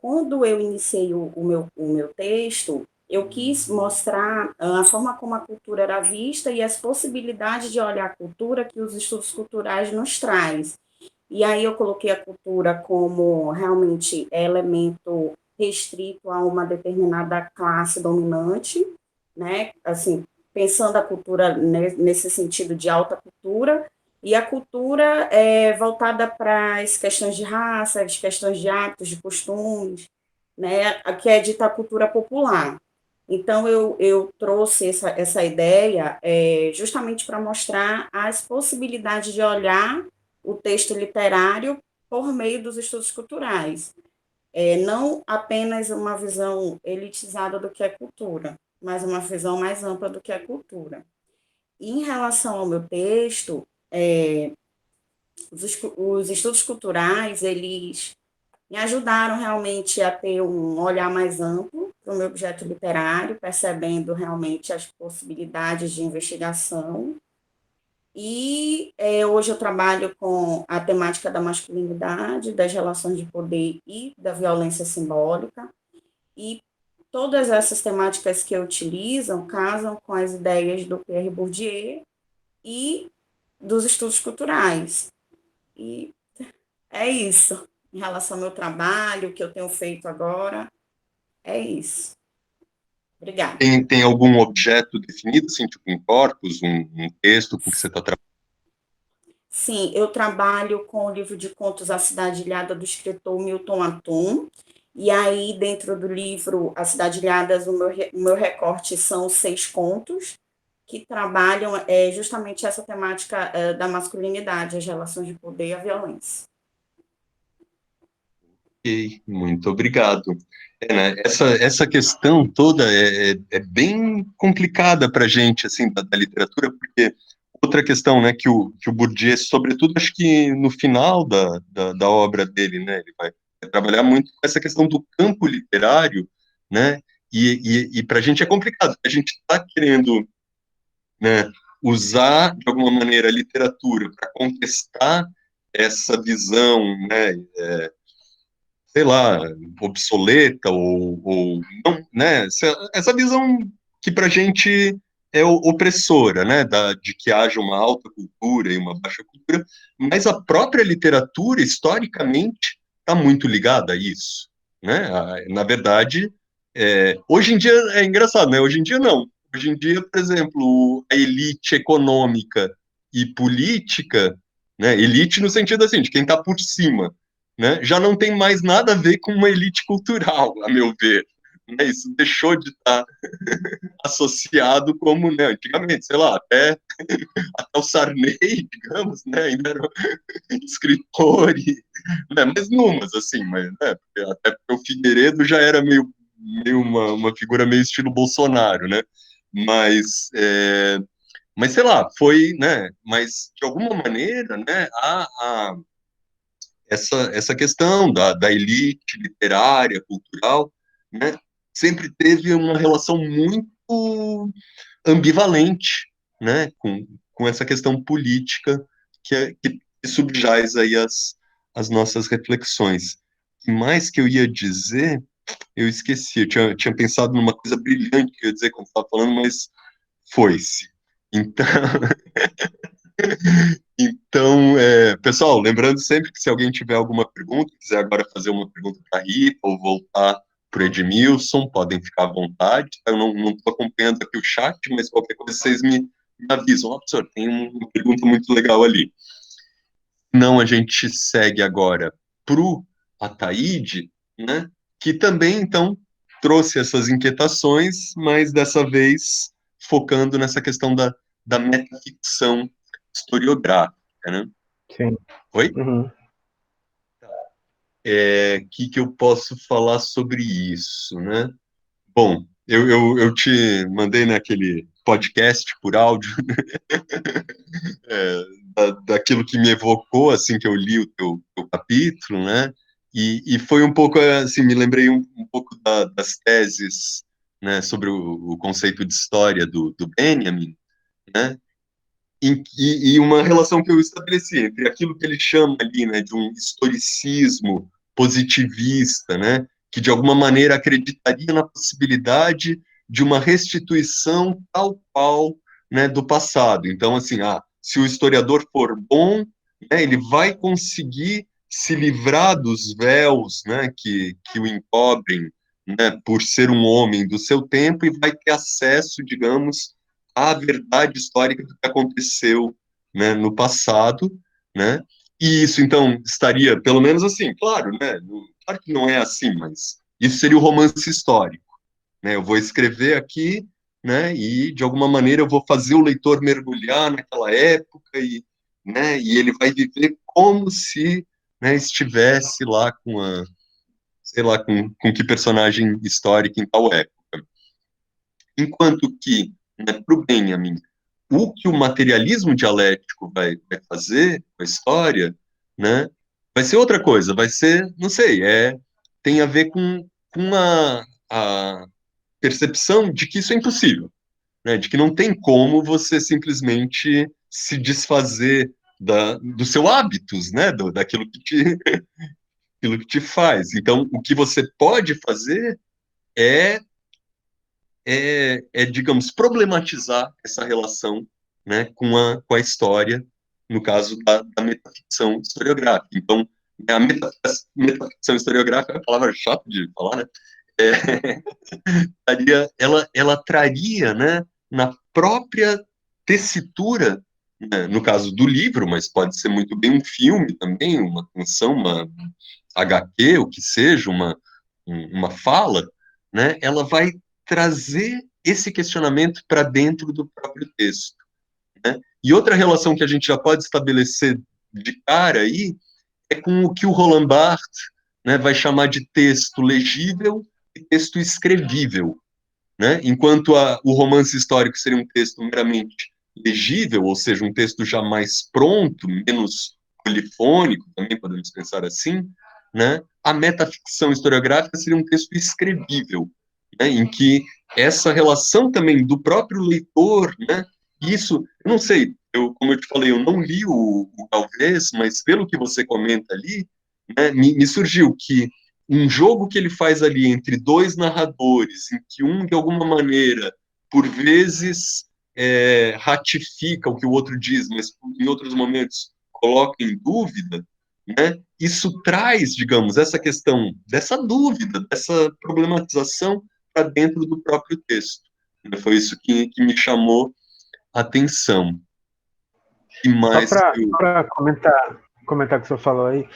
Quando eu iniciei o meu texto, eu quis mostrar a forma como a cultura era vista e as possibilidades de olhar a cultura que os estudos culturais nos traz. E aí eu coloquei a cultura como realmente elemento restrito a uma determinada classe dominante, né? Assim, pensando a cultura nesse sentido de alta cultura, e a cultura é voltada para as questões de raça, as questões de hábitos, de costumes, né? Que é dita a cultura popular. Então, eu trouxe essa ideia justamente para mostrar as possibilidades de olhar o texto literário por meio dos estudos culturais. Não apenas uma visão elitizada do que é cultura, mas uma visão mais ampla do que é cultura. E em relação ao meu texto, os estudos culturais, eles me ajudaram realmente a ter um olhar mais amplo para o meu objeto literário, percebendo realmente as possibilidades de investigação. E hoje eu trabalho com a temática da masculinidade, das relações de poder e da violência simbólica. E todas essas temáticas que eu utilizo casam com as ideias do Pierre Bourdieu e dos estudos culturais. E é isso. Em relação ao meu trabalho, o que eu tenho feito agora, é isso. Obrigada.
Tem algum objeto definido, assim, tipo um corpus, um texto com que você está trabalhando?
Sim, eu trabalho com o livro de contos A Cidade Ilhada, do escritor Milton Atum, e aí dentro do livro A Cidade Ilhada, o meu recorte são 6 contos, que trabalham justamente essa temática da masculinidade, as relações de poder e a violência.
Ok, muito obrigado. Né, essa questão toda é bem complicada para a gente, assim, da literatura, porque outra questão, né, que o Bourdieu, sobretudo, acho que no final da obra dele, né, ele vai trabalhar muito com essa questão do campo literário, né, e para a gente é complicado, a gente está querendo, né, usar, de alguma maneira, a literatura para contestar essa visão, né, sei lá, obsoleta ou não, né? Essa visão que para a gente opressora, né, de que haja uma alta cultura e uma baixa cultura, mas a própria literatura, historicamente, está muito ligada a isso, né? Na verdade, hoje em dia é engraçado, né? Hoje em dia não. Hoje em dia, por exemplo, a elite econômica e política, né, elite no sentido assim, de quem está por cima, né, já não tem mais nada a ver com uma elite cultural, a meu ver. Né? Isso deixou de estar associado como, né, antigamente, sei lá, até o Sarney, digamos, né, ainda era escritor, né, mas numas, assim, mas, né, até porque o Figueiredo já era meio uma figura meio estilo Bolsonaro, né, mas, mas sei lá, foi, né, mas de alguma maneira, né, essa questão da elite literária, cultural, né, sempre teve uma relação muito ambivalente, né, com essa questão política que subjaz aí as nossas reflexões. O que mais que eu ia dizer, eu esqueci, eu tinha pensado numa coisa brilhante que eu ia dizer quando estava falando, mas foi-se. Então, então pessoal, lembrando sempre que se alguém tiver alguma pergunta, quiser agora fazer uma pergunta para a Rita ou voltar para o Edmilson, podem ficar à vontade. Eu não estou acompanhando aqui o chat, mas qualquer coisa vocês me avisam. Ó, professor, tem uma pergunta muito legal ali. Não, a gente segue agora para o Ataíde, né, que também, então, trouxe essas inquietações, mas dessa vez focando nessa questão da metaficção historiográfica, né?
Sim.
Oi?
Uhum.
Que eu posso falar sobre isso, né? Bom, eu te mandei naquele podcast por áudio daquilo que me evocou assim que eu li o teu capítulo, né? E foi um pouco assim, me lembrei um pouco das teses, né, sobre o conceito de história do Benjamin, né? E uma relação que eu estabeleci entre aquilo que ele chama ali, né, de um historicismo positivista, né, que de alguma maneira acreditaria na possibilidade de uma restituição tal qual, né, do passado. Então, assim, se o historiador for bom, né, ele vai conseguir se livrar dos véus, né, que o encobrem, né, por ser um homem do seu tempo e vai ter acesso, digamos, à verdade histórica do que aconteceu, né, no passado, né? E isso, então, estaria, pelo menos assim, claro, né? Claro que não é assim, mas isso seria o romance histórico, né? Eu vou escrever aqui, né? E de alguma maneira eu vou fazer o leitor mergulhar naquela época né? E ele vai viver como se, né, estivesse lá sei lá, com que personagem histórico em tal época. Enquanto que, né, para o Benjamin, o que o materialismo dialético vai fazer com a história, né, vai ser outra coisa, vai ser, não sei, tem a ver com a percepção de que isso é impossível, né, de que não tem como você simplesmente se desfazer do seu hábitos, né, daquilo aquilo que te faz. Então, o que você pode fazer é digamos, problematizar essa relação, né, com a história, no caso da metaficção historiográfica. Então, a metaficção historiográfica é uma palavra chata de falar, né? Ela traria, né, na própria tessitura, né, no caso do livro, mas pode ser muito bem um filme também, uma canção, uma HQ, o que seja, uma fala, né, ela vai trazer esse questionamento para dentro do próprio texto, né? E outra relação que a gente já pode estabelecer de cara aí é com o que o Roland Barthes, né, vai chamar de texto legível e texto escrevível, né? Enquanto o romance histórico seria um texto meramente legível, ou seja, um texto já mais pronto, menos polifônico, também podemos pensar assim, né? A metaficção historiográfica seria um texto escrevível, né? Em que essa relação também do próprio leitor, né? Isso, eu não sei, como eu te falei, eu não li o Galvez, mas pelo que você comenta ali, né, me surgiu que um jogo que ele faz ali entre dois narradores, em que um, de alguma maneira, por vezes, ratifica o que o outro diz, mas em outros momentos coloca em dúvida, né? Isso traz, digamos, essa questão dessa dúvida, dessa problematização para dentro do próprio texto. Foi isso que me chamou a atenção. E
Só
mais que eu...
para comentar o que o senhor falou aí,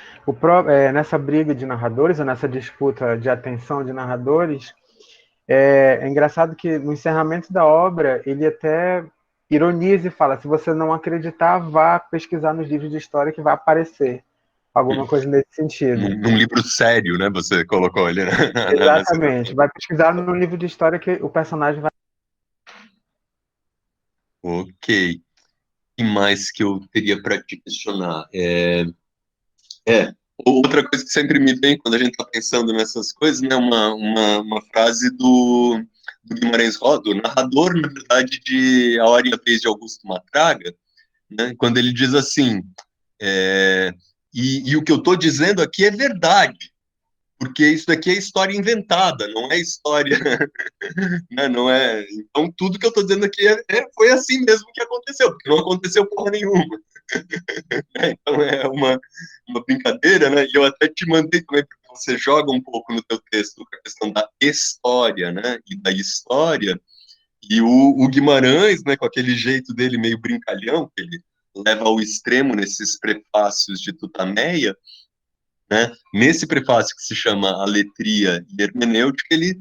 nessa briga de narradores, ou nessa disputa de atenção de narradores, é engraçado que no encerramento da obra, ele até ironiza e fala: se você não acreditar, vá pesquisar nos livros de história que vai aparecer. Alguma coisa nesse sentido.
Num livro sério, né? Você colocou ele, né?
Exatamente. Vai pesquisar no livro de história que o personagem vai.
Ok. E mais que eu teria para te questionar? Outra coisa que sempre me vem quando a gente está pensando nessas coisas, né? Uma frase do Guimarães Rosa, o narrador, na verdade, de A Hora e a Vez de Augusto Matraga, né? Quando ele diz assim, e o que eu estou dizendo aqui é verdade, porque isso daqui é história inventada, não é história, né? Não é. Então, tudo que eu estou dizendo aqui foi assim mesmo que aconteceu, porque não aconteceu porra nenhuma. Então, é uma brincadeira, né? E eu até te mandei também, porque você joga um pouco no teu texto a questão da história, né? E da história. E o Guimarães, né, com aquele jeito dele meio brincalhão, que ele leva ao extremo nesses prefácios de Tutameia, né? Nesse prefácio que se chama A Letria e Hermenêutica, ele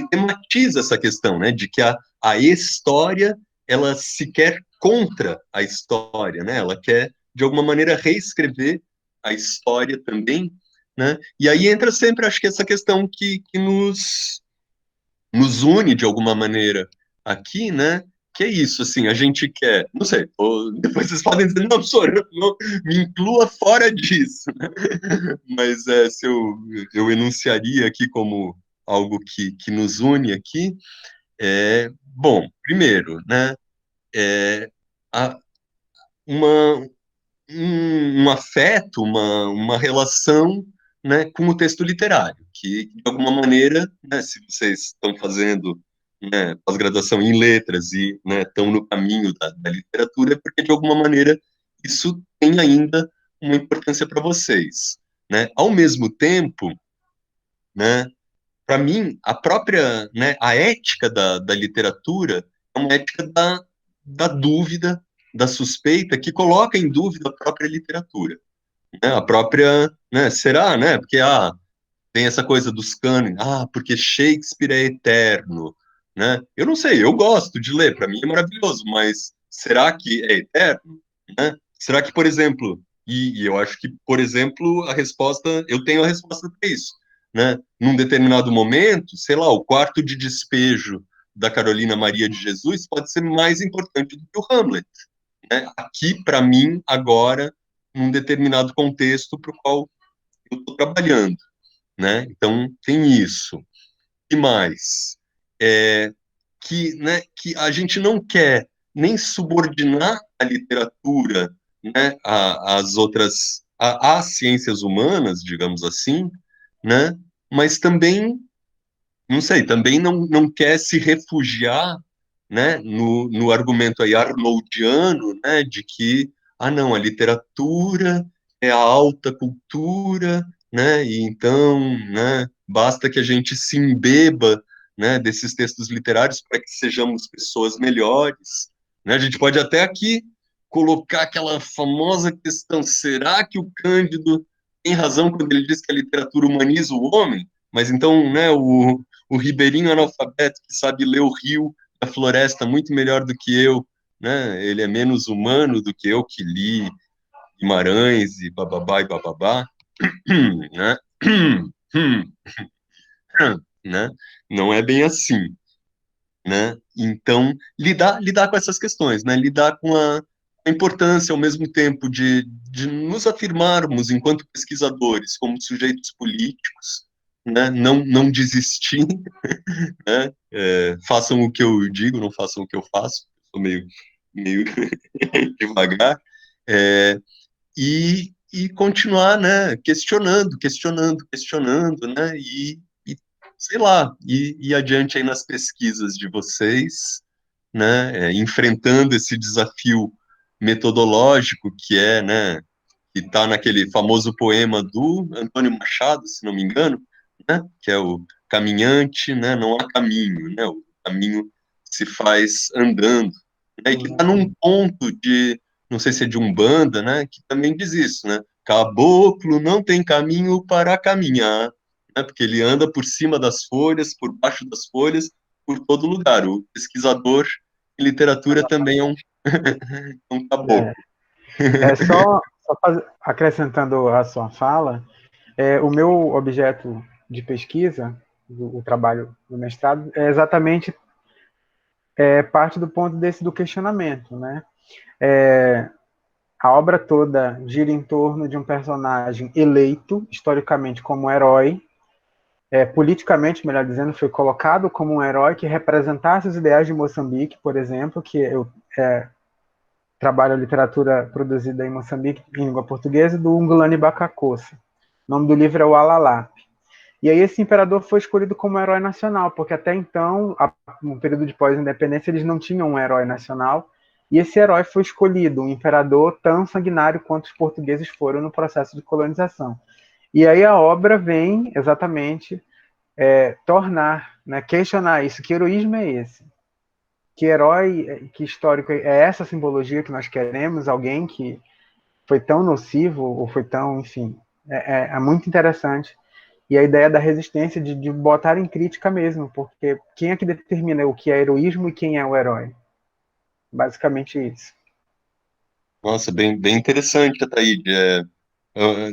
tematiza essa questão, né, de que a história, ela se quer contra a história, né? Ela quer, de alguma maneira, reescrever a história também, né? E aí entra sempre, acho que essa questão que nos une, de alguma maneira, aqui, né? Que é isso, assim, a gente quer, não sei, depois vocês podem dizer, não, professor, não, me inclua fora disso, né? Mas se eu enunciaria aqui como algo que nos une aqui, bom, primeiro, né, a, uma, um afeto, uma relação, né, com o texto literário, que, de alguma maneira, né, se vocês estão fazendo, né, pós-graduação em letras e, né, estão no caminho da literatura, é porque, de alguma maneira, isso tem ainda uma importância para vocês, né? Ao mesmo tempo, né, para mim, a própria, né, a ética da literatura é uma ética da dúvida, da suspeita, que coloca em dúvida a própria literatura, né? A própria, né, será, né? Porque tem essa coisa dos cânones, porque Shakespeare é eterno, né? Eu não sei, eu gosto de ler, para mim é maravilhoso, mas será que é eterno, né? Será que, por exemplo, e eu acho que, por exemplo, eu tenho a resposta para isso, né? Num determinado momento, sei lá, o quarto de despejo da Carolina Maria de Jesus pode ser mais importante do que o Hamlet, né? Aqui, para mim, agora, num determinado contexto para o qual eu estou trabalhando, né? Então, tem isso. E mais? Que a gente não quer nem subordinar a literatura, né, às outras, às ciências humanas, digamos assim, né? Mas também, não sei, também não quer se refugiar, né, no argumento aí arnoldiano, né, de que, não, a literatura é a alta cultura, né, e então, né, basta que a gente se embeba, né, desses textos literários para que sejamos pessoas melhores, né, a gente pode até aqui colocar aquela famosa questão, será que o Cândido tem razão quando ele diz que a literatura humaniza o homem? Mas então, né, o ribeirinho analfabeto que sabe ler o rio, a floresta muito melhor do que eu, né? Ele é menos humano do que eu que li Guimarães e bababá, né? Né? Não é bem assim, né? Então, lidar com essas questões, né? Lidar com a importância, ao mesmo tempo, de nos afirmarmos enquanto pesquisadores, como sujeitos políticos, né? Não desistir, né? Façam o que eu digo, não façam o que eu faço. Sou meio devagar. É, e continuar, né? Questionando, né? E sei lá, ir adiante aí nas pesquisas de vocês, né, enfrentando esse desafio metodológico que é, né, que está naquele famoso poema do Antônio Machado, se não me engano, né, que é o caminhante, né, não há caminho, né, o caminho se faz andando, né, e que está num ponto de, não sei se é de Umbanda, né, que também diz isso, né, caboclo não tem caminho para caminhar, né, porque ele anda por cima das folhas, por baixo das folhas, por todo lugar. O pesquisador em literatura também é um, um caboclo.
É, acrescentando a sua fala, o meu objeto de pesquisa, o trabalho do mestrado, é exatamente parte do ponto desse do questionamento, né? A obra toda gira em torno de um personagem eleito, historicamente, como herói, politicamente, melhor dizendo, foi colocado como um herói que representasse os ideais de Moçambique, por exemplo, que eu trabalho a literatura produzida em Moçambique, em língua portuguesa, do Ngulani Bacacossa. O nome do livro é o Alalap. E aí esse imperador foi escolhido como herói nacional, porque até então, no período de pós-independência, eles não tinham um herói nacional, e esse herói foi escolhido, um imperador tão sanguinário quanto os portugueses foram no processo de colonização. E aí a obra vem exatamente tornar, né, questionar isso, que heroísmo é esse? Que herói, que histórico é essa simbologia que nós queremos? Alguém que foi tão nocivo, ou foi tão, enfim, é muito interessante. E a ideia da resistência, de botar em crítica mesmo, porque quem é que determina o que é heroísmo e quem é o herói? Basicamente isso.
Nossa, bem interessante, Ataíde.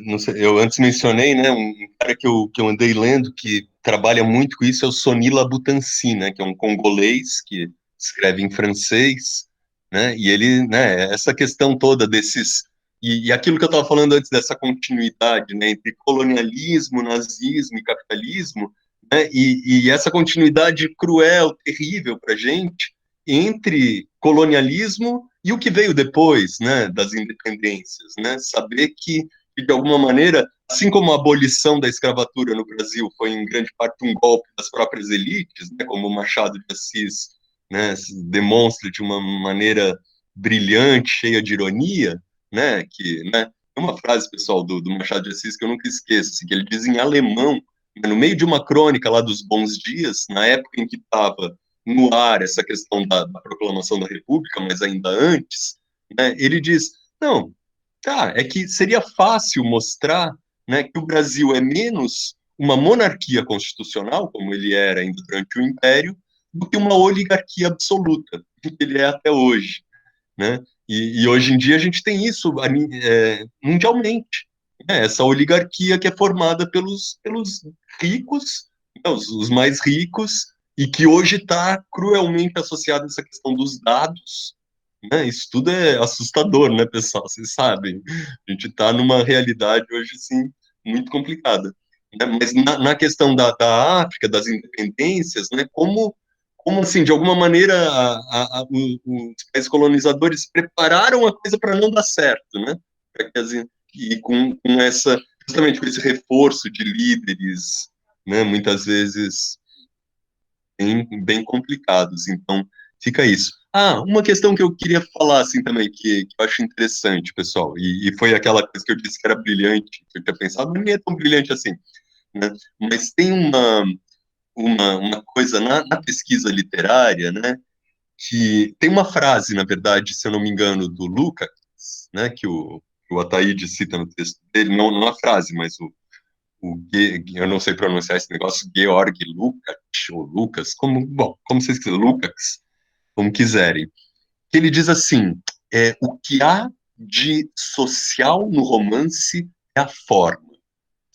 Não sei, eu antes mencionei, né, um cara que eu andei lendo que trabalha muito com isso é o Soni Labutanci, né, que é um congolês que escreve em francês, né, e ele, né, essa questão toda desses, e aquilo que eu estava falando antes dessa continuidade, né, entre colonialismo, nazismo e capitalismo, né, e essa continuidade cruel, terrível para a gente, entre colonialismo e o que veio depois, né, das independências, né, saber que de alguma maneira, assim como a abolição da escravatura no Brasil foi em grande parte um golpe das próprias elites, né, como o Machado de Assis, né, demonstra de uma maneira brilhante, cheia de ironia, né, que, né, é uma frase, pessoal, do Machado de Assis que eu nunca esqueço, assim, que ele diz em alemão, né, no meio de uma crônica lá dos bons dias, na época em que estava no ar essa questão da proclamação da República, mas ainda antes, né, ele diz, não, tá, é que seria fácil mostrar, né, que o Brasil é menos uma monarquia constitucional, como ele era ainda durante o Império, do que uma oligarquia absoluta, que ele é até hoje, né? E hoje em dia a gente tem isso mundialmente, né? Essa oligarquia que é formada pelos ricos, né, os mais ricos, e que hoje está cruelmente associada a essa questão dos dados, né? Isso tudo é assustador, né, pessoal? Vocês sabem. A gente está numa realidade hoje, assim, muito complicada. Né? Mas na questão da África, das independências, né, como assim, de alguma maneira, os países colonizadores prepararam a coisa para não dar certo, né? E com essa, justamente com esse reforço de líderes, né, muitas vezes bem complicados. Então, fica isso. Ah, uma questão que eu queria falar, assim, também, que eu acho interessante, pessoal, e foi aquela coisa que eu disse que era brilhante, que eu tinha pensado, mas não é tão brilhante assim, né? Mas tem uma coisa na pesquisa literária, né, que tem uma frase, na verdade, se eu não me engano, do Lukács, né, que o Ataíde cita no texto dele, não a frase, mas eu não sei pronunciar esse negócio, Georg Lukács, ou Lucas, como vocês quiserem, Lukács, como quiserem, que ele diz assim, o que há de social no romance é a forma.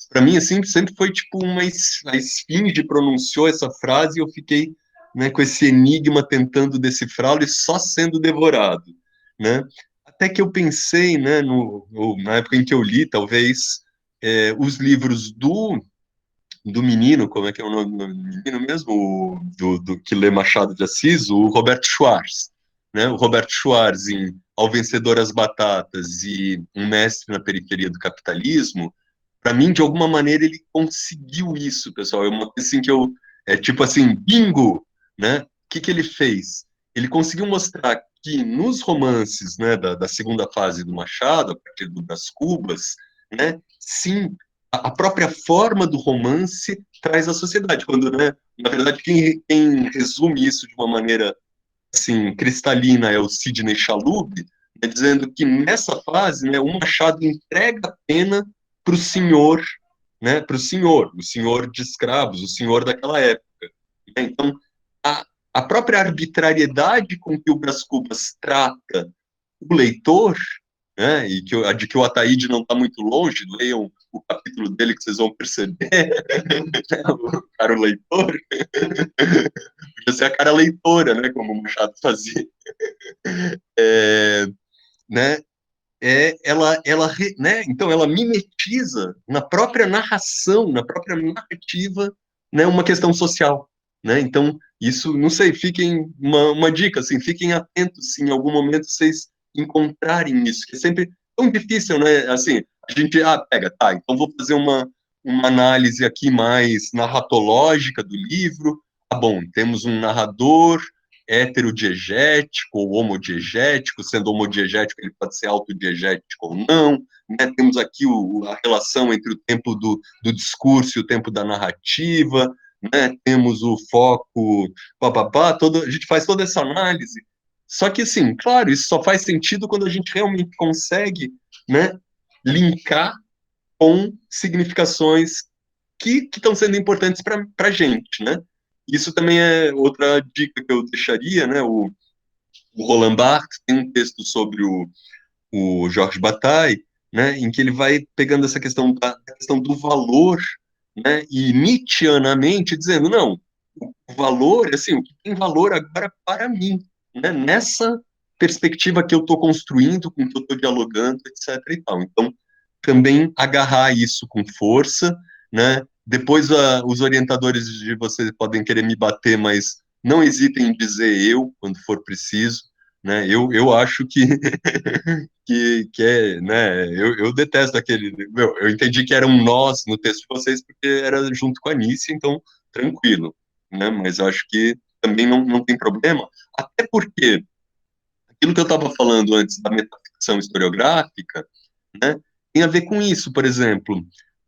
Para mim, assim, sempre foi tipo a esfinge pronunciou essa frase e eu fiquei, né, com esse enigma tentando decifrá-lo e só sendo devorado, né? Até que eu pensei, né, na época em que eu li, talvez, os livros do menino, como é que é o nome do menino mesmo? Do que lê Machado de Assis, o Roberto Schwartz, né? O Roberto Schwartz em Ao Vencedor as Batatas e Um Mestre na Periferia do Capitalismo, para mim, de alguma maneira, ele conseguiu isso, pessoal. É uma coisa assim que é tipo assim, bingo, né? O que ele fez? ele conseguiu mostrar que nos romances, né, da segunda fase do Machado, a partir do Brás Cubas, né, sim, a própria forma do romance traz a sociedade. Quando, né, na verdade, quem resume isso de uma maneira assim cristalina é o Sidney Chalub, né, dizendo que nessa fase, né, o Machado entrega a pena para o senhor, né, para o senhor de escravos, o senhor daquela época. Né? Então, a própria arbitrariedade com que o Brás Cubas trata o leitor, né, e de que o Ataíde não está muito longe, leiam o capítulo dele que vocês vão perceber, o cara o leitor, podia ser a cara leitora, né, como o Machado fazia, é, né, né, então ela mimetiza na própria narração, na própria narrativa, né, uma questão social, né, então isso, não sei, fiquem, uma dica, assim, fiquem atentos se em algum momento vocês encontrarem isso, que é sempre tão difícil, né, assim, a gente, pega, tá, então vou fazer uma análise aqui mais narratológica do livro, tá bom, temos um narrador heterodiegético ou homodiegético, sendo homodiegético ele pode ser autodiegético ou não, né? Temos aqui a relação entre o tempo do discurso e o tempo da narrativa, né? Temos o foco, a gente faz toda essa análise, só que, assim, claro, isso só faz sentido quando a gente realmente consegue, né, linkar com significações que estão sendo importantes para a gente, né? Isso também é outra dica que eu deixaria, né? O Roland Barthes tem um texto sobre o Georges Bataille, né? Em que ele vai pegando essa questão da questão do valor, né? E Nietzscheanamente dizendo, não, o valor, assim, o que tem valor agora para mim, né? Nessa perspectiva que eu estou construindo, com que eu estou dialogando, etc. e tal. Então, também agarrar isso com força, né? Depois os orientadores de vocês podem querer me bater, mas não hesitem em dizer eu quando for preciso, né? Eu acho que que é, né? Eu detesto aquele, meu, eu entendi que era um nós no texto de vocês porque era junto com a Anice, então tranquilo, né? Mas eu acho que também não tem problema, até porque aquilo que eu estava falando antes da metaficção historiográfica, né, tem a ver com isso. Por exemplo,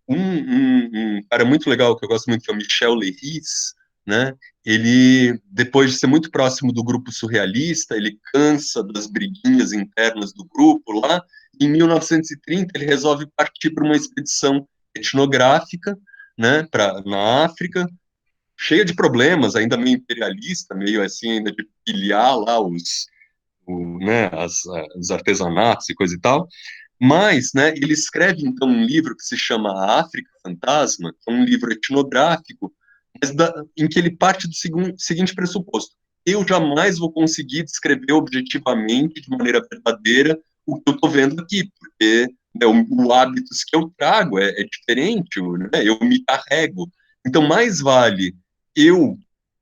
um cara muito legal que eu gosto muito, que é o Michel Leiris, né, ele, depois de ser muito próximo do grupo surrealista, ele cansa das briguinhas internas do grupo lá, em 1930 ele resolve partir para uma expedição etnográfica, né, na África, cheia de problemas, ainda meio imperialista, meio assim, ainda de pilhar lá né, os artesanatos e coisa e tal, mas, né, ele escreve, então, um livro que se chama A África Fantasma, que é um livro etnográfico, mas em que ele parte do seguinte pressuposto: eu jamais vou conseguir descrever objetivamente, de maneira verdadeira, o que eu estou vendo aqui, porque né, o hábitos que eu trago é diferente, né, eu me carrego. Então, mais vale eu,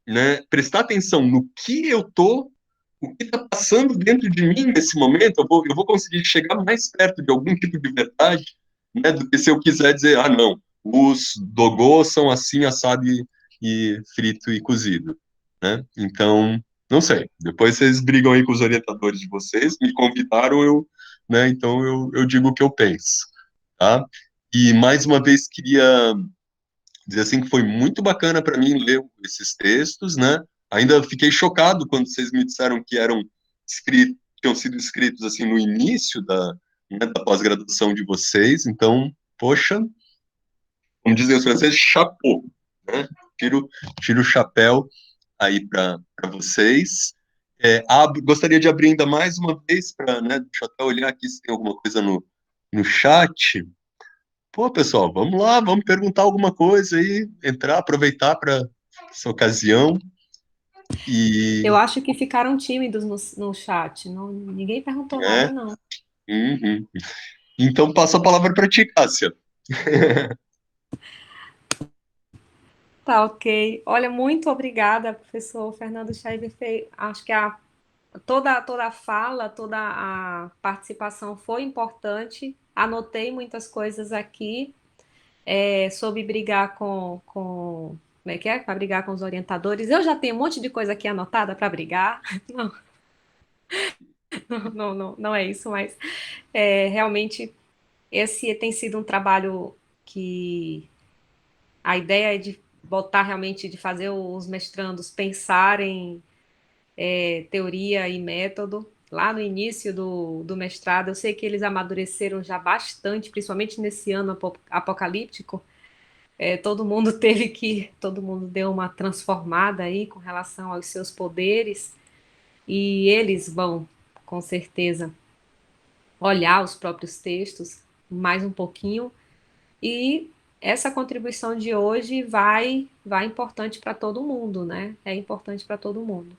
né, prestar atenção no que eu estou, o que está passando dentro de mim nesse momento, eu vou conseguir chegar mais perto de algum tipo de verdade, né, do que se eu quiser dizer, não, os dogô são assim, assado e frito e cozido, né? Então, não sei. Depois vocês brigam aí com os orientadores de vocês, me convidaram, né, então eu digo o que eu penso, tá? E mais uma vez queria dizer assim que foi muito bacana para mim ler esses textos, né? Ainda fiquei chocado quando vocês me disseram que eram escritos, tinham sido escritos assim no início né, da pós-graduação de vocês. Então, poxa, como dizem os franceses, chapeau, né? Tiro o chapéu aí para vocês. Gostaria de abrir ainda mais uma vez para, né, deixa eu até olhar aqui se tem alguma coisa no chat. Pô, pessoal, vamos lá, vamos perguntar alguma coisa aí, entrar, aproveitar para essa ocasião.
Eu
E,
acho que ficaram tímidos no chat. Não, ninguém perguntou nada,
né?
não.
Uhum. Então, passo a palavra para ti, Cássia.
Tá, ok. Olha, muito obrigada, professor Fernando Schreiber. Acho que toda a fala, toda a participação foi importante. Anotei muitas coisas aqui sobre brigar com como é que é? Para brigar com os orientadores. Eu já tenho um monte de coisa aqui anotada para brigar. Não, não é isso, mas realmente esse tem sido um trabalho que a ideia é de botar realmente, de fazer os mestrandos pensarem teoria e método. Lá no início do mestrado, eu sei que eles amadureceram já bastante, principalmente nesse ano apocalíptico. Todo mundo deu uma transformada aí com relação aos seus poderes, e eles vão, com certeza, olhar os próprios textos mais um pouquinho, e essa contribuição de hoje vai importante para todo mundo, né? É importante para todo mundo.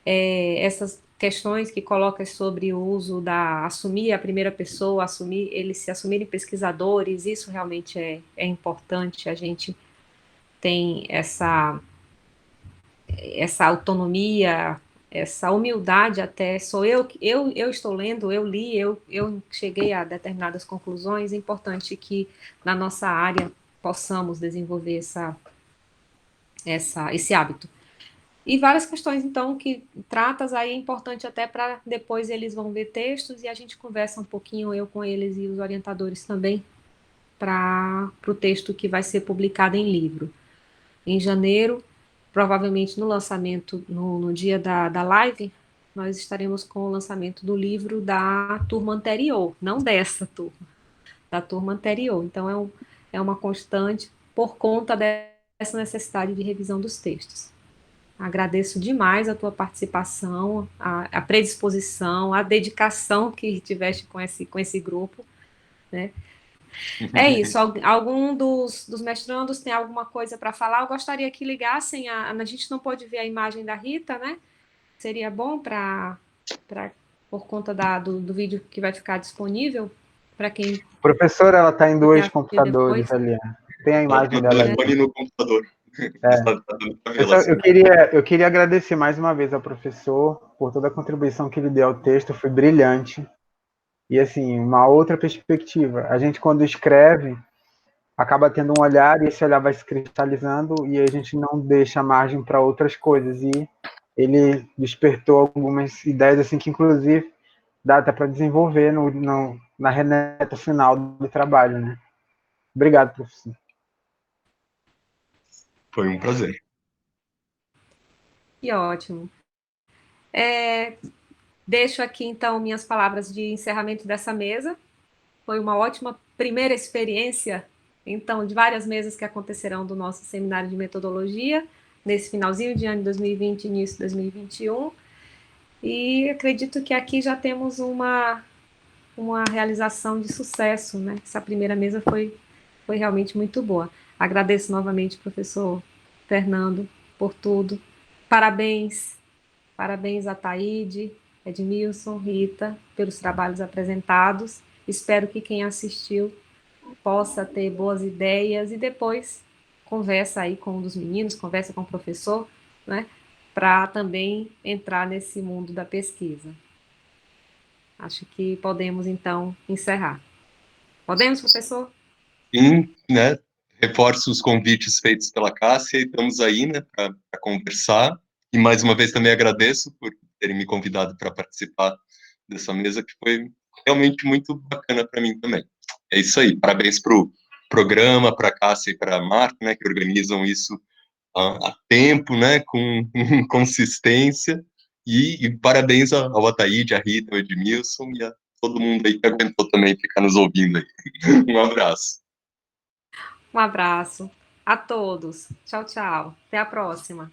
Essas questões que coloca sobre o uso assumir a primeira pessoa, eles se assumirem pesquisadores, isso realmente é importante. A gente tem essa autonomia, essa humildade até. Sou eu estou lendo, eu li, eu cheguei a determinadas conclusões. É importante que na nossa área possamos desenvolver esse hábito. E várias questões, então, que tratas aí é importante até para depois eles vão ver textos e a gente conversa um pouquinho, eu com eles e os orientadores também, para o texto que vai ser publicado em livro. Em janeiro, provavelmente no lançamento, no dia da live, nós estaremos com o lançamento do livro da turma anterior, não dessa turma, da turma anterior. Então, é uma constante por conta dessa necessidade de revisão dos textos. Agradeço demais a tua participação, a predisposição, a dedicação que tiveste com esse grupo, né? É isso. Algum dos mestrandos tem alguma coisa para falar? Eu gostaria que ligassem. A gente não pode ver a imagem da Rita, né? Seria bom por conta do vídeo que vai ficar disponível para quem
Professora, ela está em
quiser
dois
assistir depois.
computadores ali. Tem a imagem
No
dela ali.
telefone e no computador.
Eu queria agradecer mais uma vez ao professor por toda a contribuição que ele deu ao texto, foi brilhante. E, assim, uma outra perspectiva. A gente, quando escreve, acaba tendo um olhar e esse olhar vai se cristalizando e a gente não deixa margem para outras coisas. E ele despertou algumas ideias, assim, que, inclusive, dá até para desenvolver na reta final do trabalho, né? Obrigado, professor.
Foi um prazer.
Que ótimo. Deixo aqui, então, minhas palavras de encerramento dessa mesa. Foi uma ótima primeira experiência, então, de várias mesas que acontecerão do nosso seminário de metodologia, nesse finalzinho de ano de 2020, início de 2021. E acredito que aqui já temos uma realização de sucesso, né? Essa primeira mesa foi realmente muito boa. Agradeço novamente, professor Fernando, por tudo. Parabéns a Taíde, Edmilson, Rita, pelos trabalhos apresentados. Espero que quem assistiu possa ter boas ideias e depois conversa aí com um dos meninos, conversa com o professor, né? Para também entrar nesse mundo da pesquisa. Acho que podemos, então, encerrar. Podemos, professor?
Sim, né? Reforço os convites feitos pela Cássia e estamos aí, né, para conversar. E mais uma vez também agradeço por terem me convidado para participar dessa mesa, que foi realmente muito bacana para mim também. É isso aí, parabéns para o programa, para a Cássia e para a Marta, né, que organizam isso há tempo, né, com consistência, e parabéns ao Ataíde, a Rita, ao Edmilson e a todo mundo aí que aguentou também ficar nos ouvindo aí. Um abraço.
Um abraço a todos. Tchau, tchau. Até a próxima.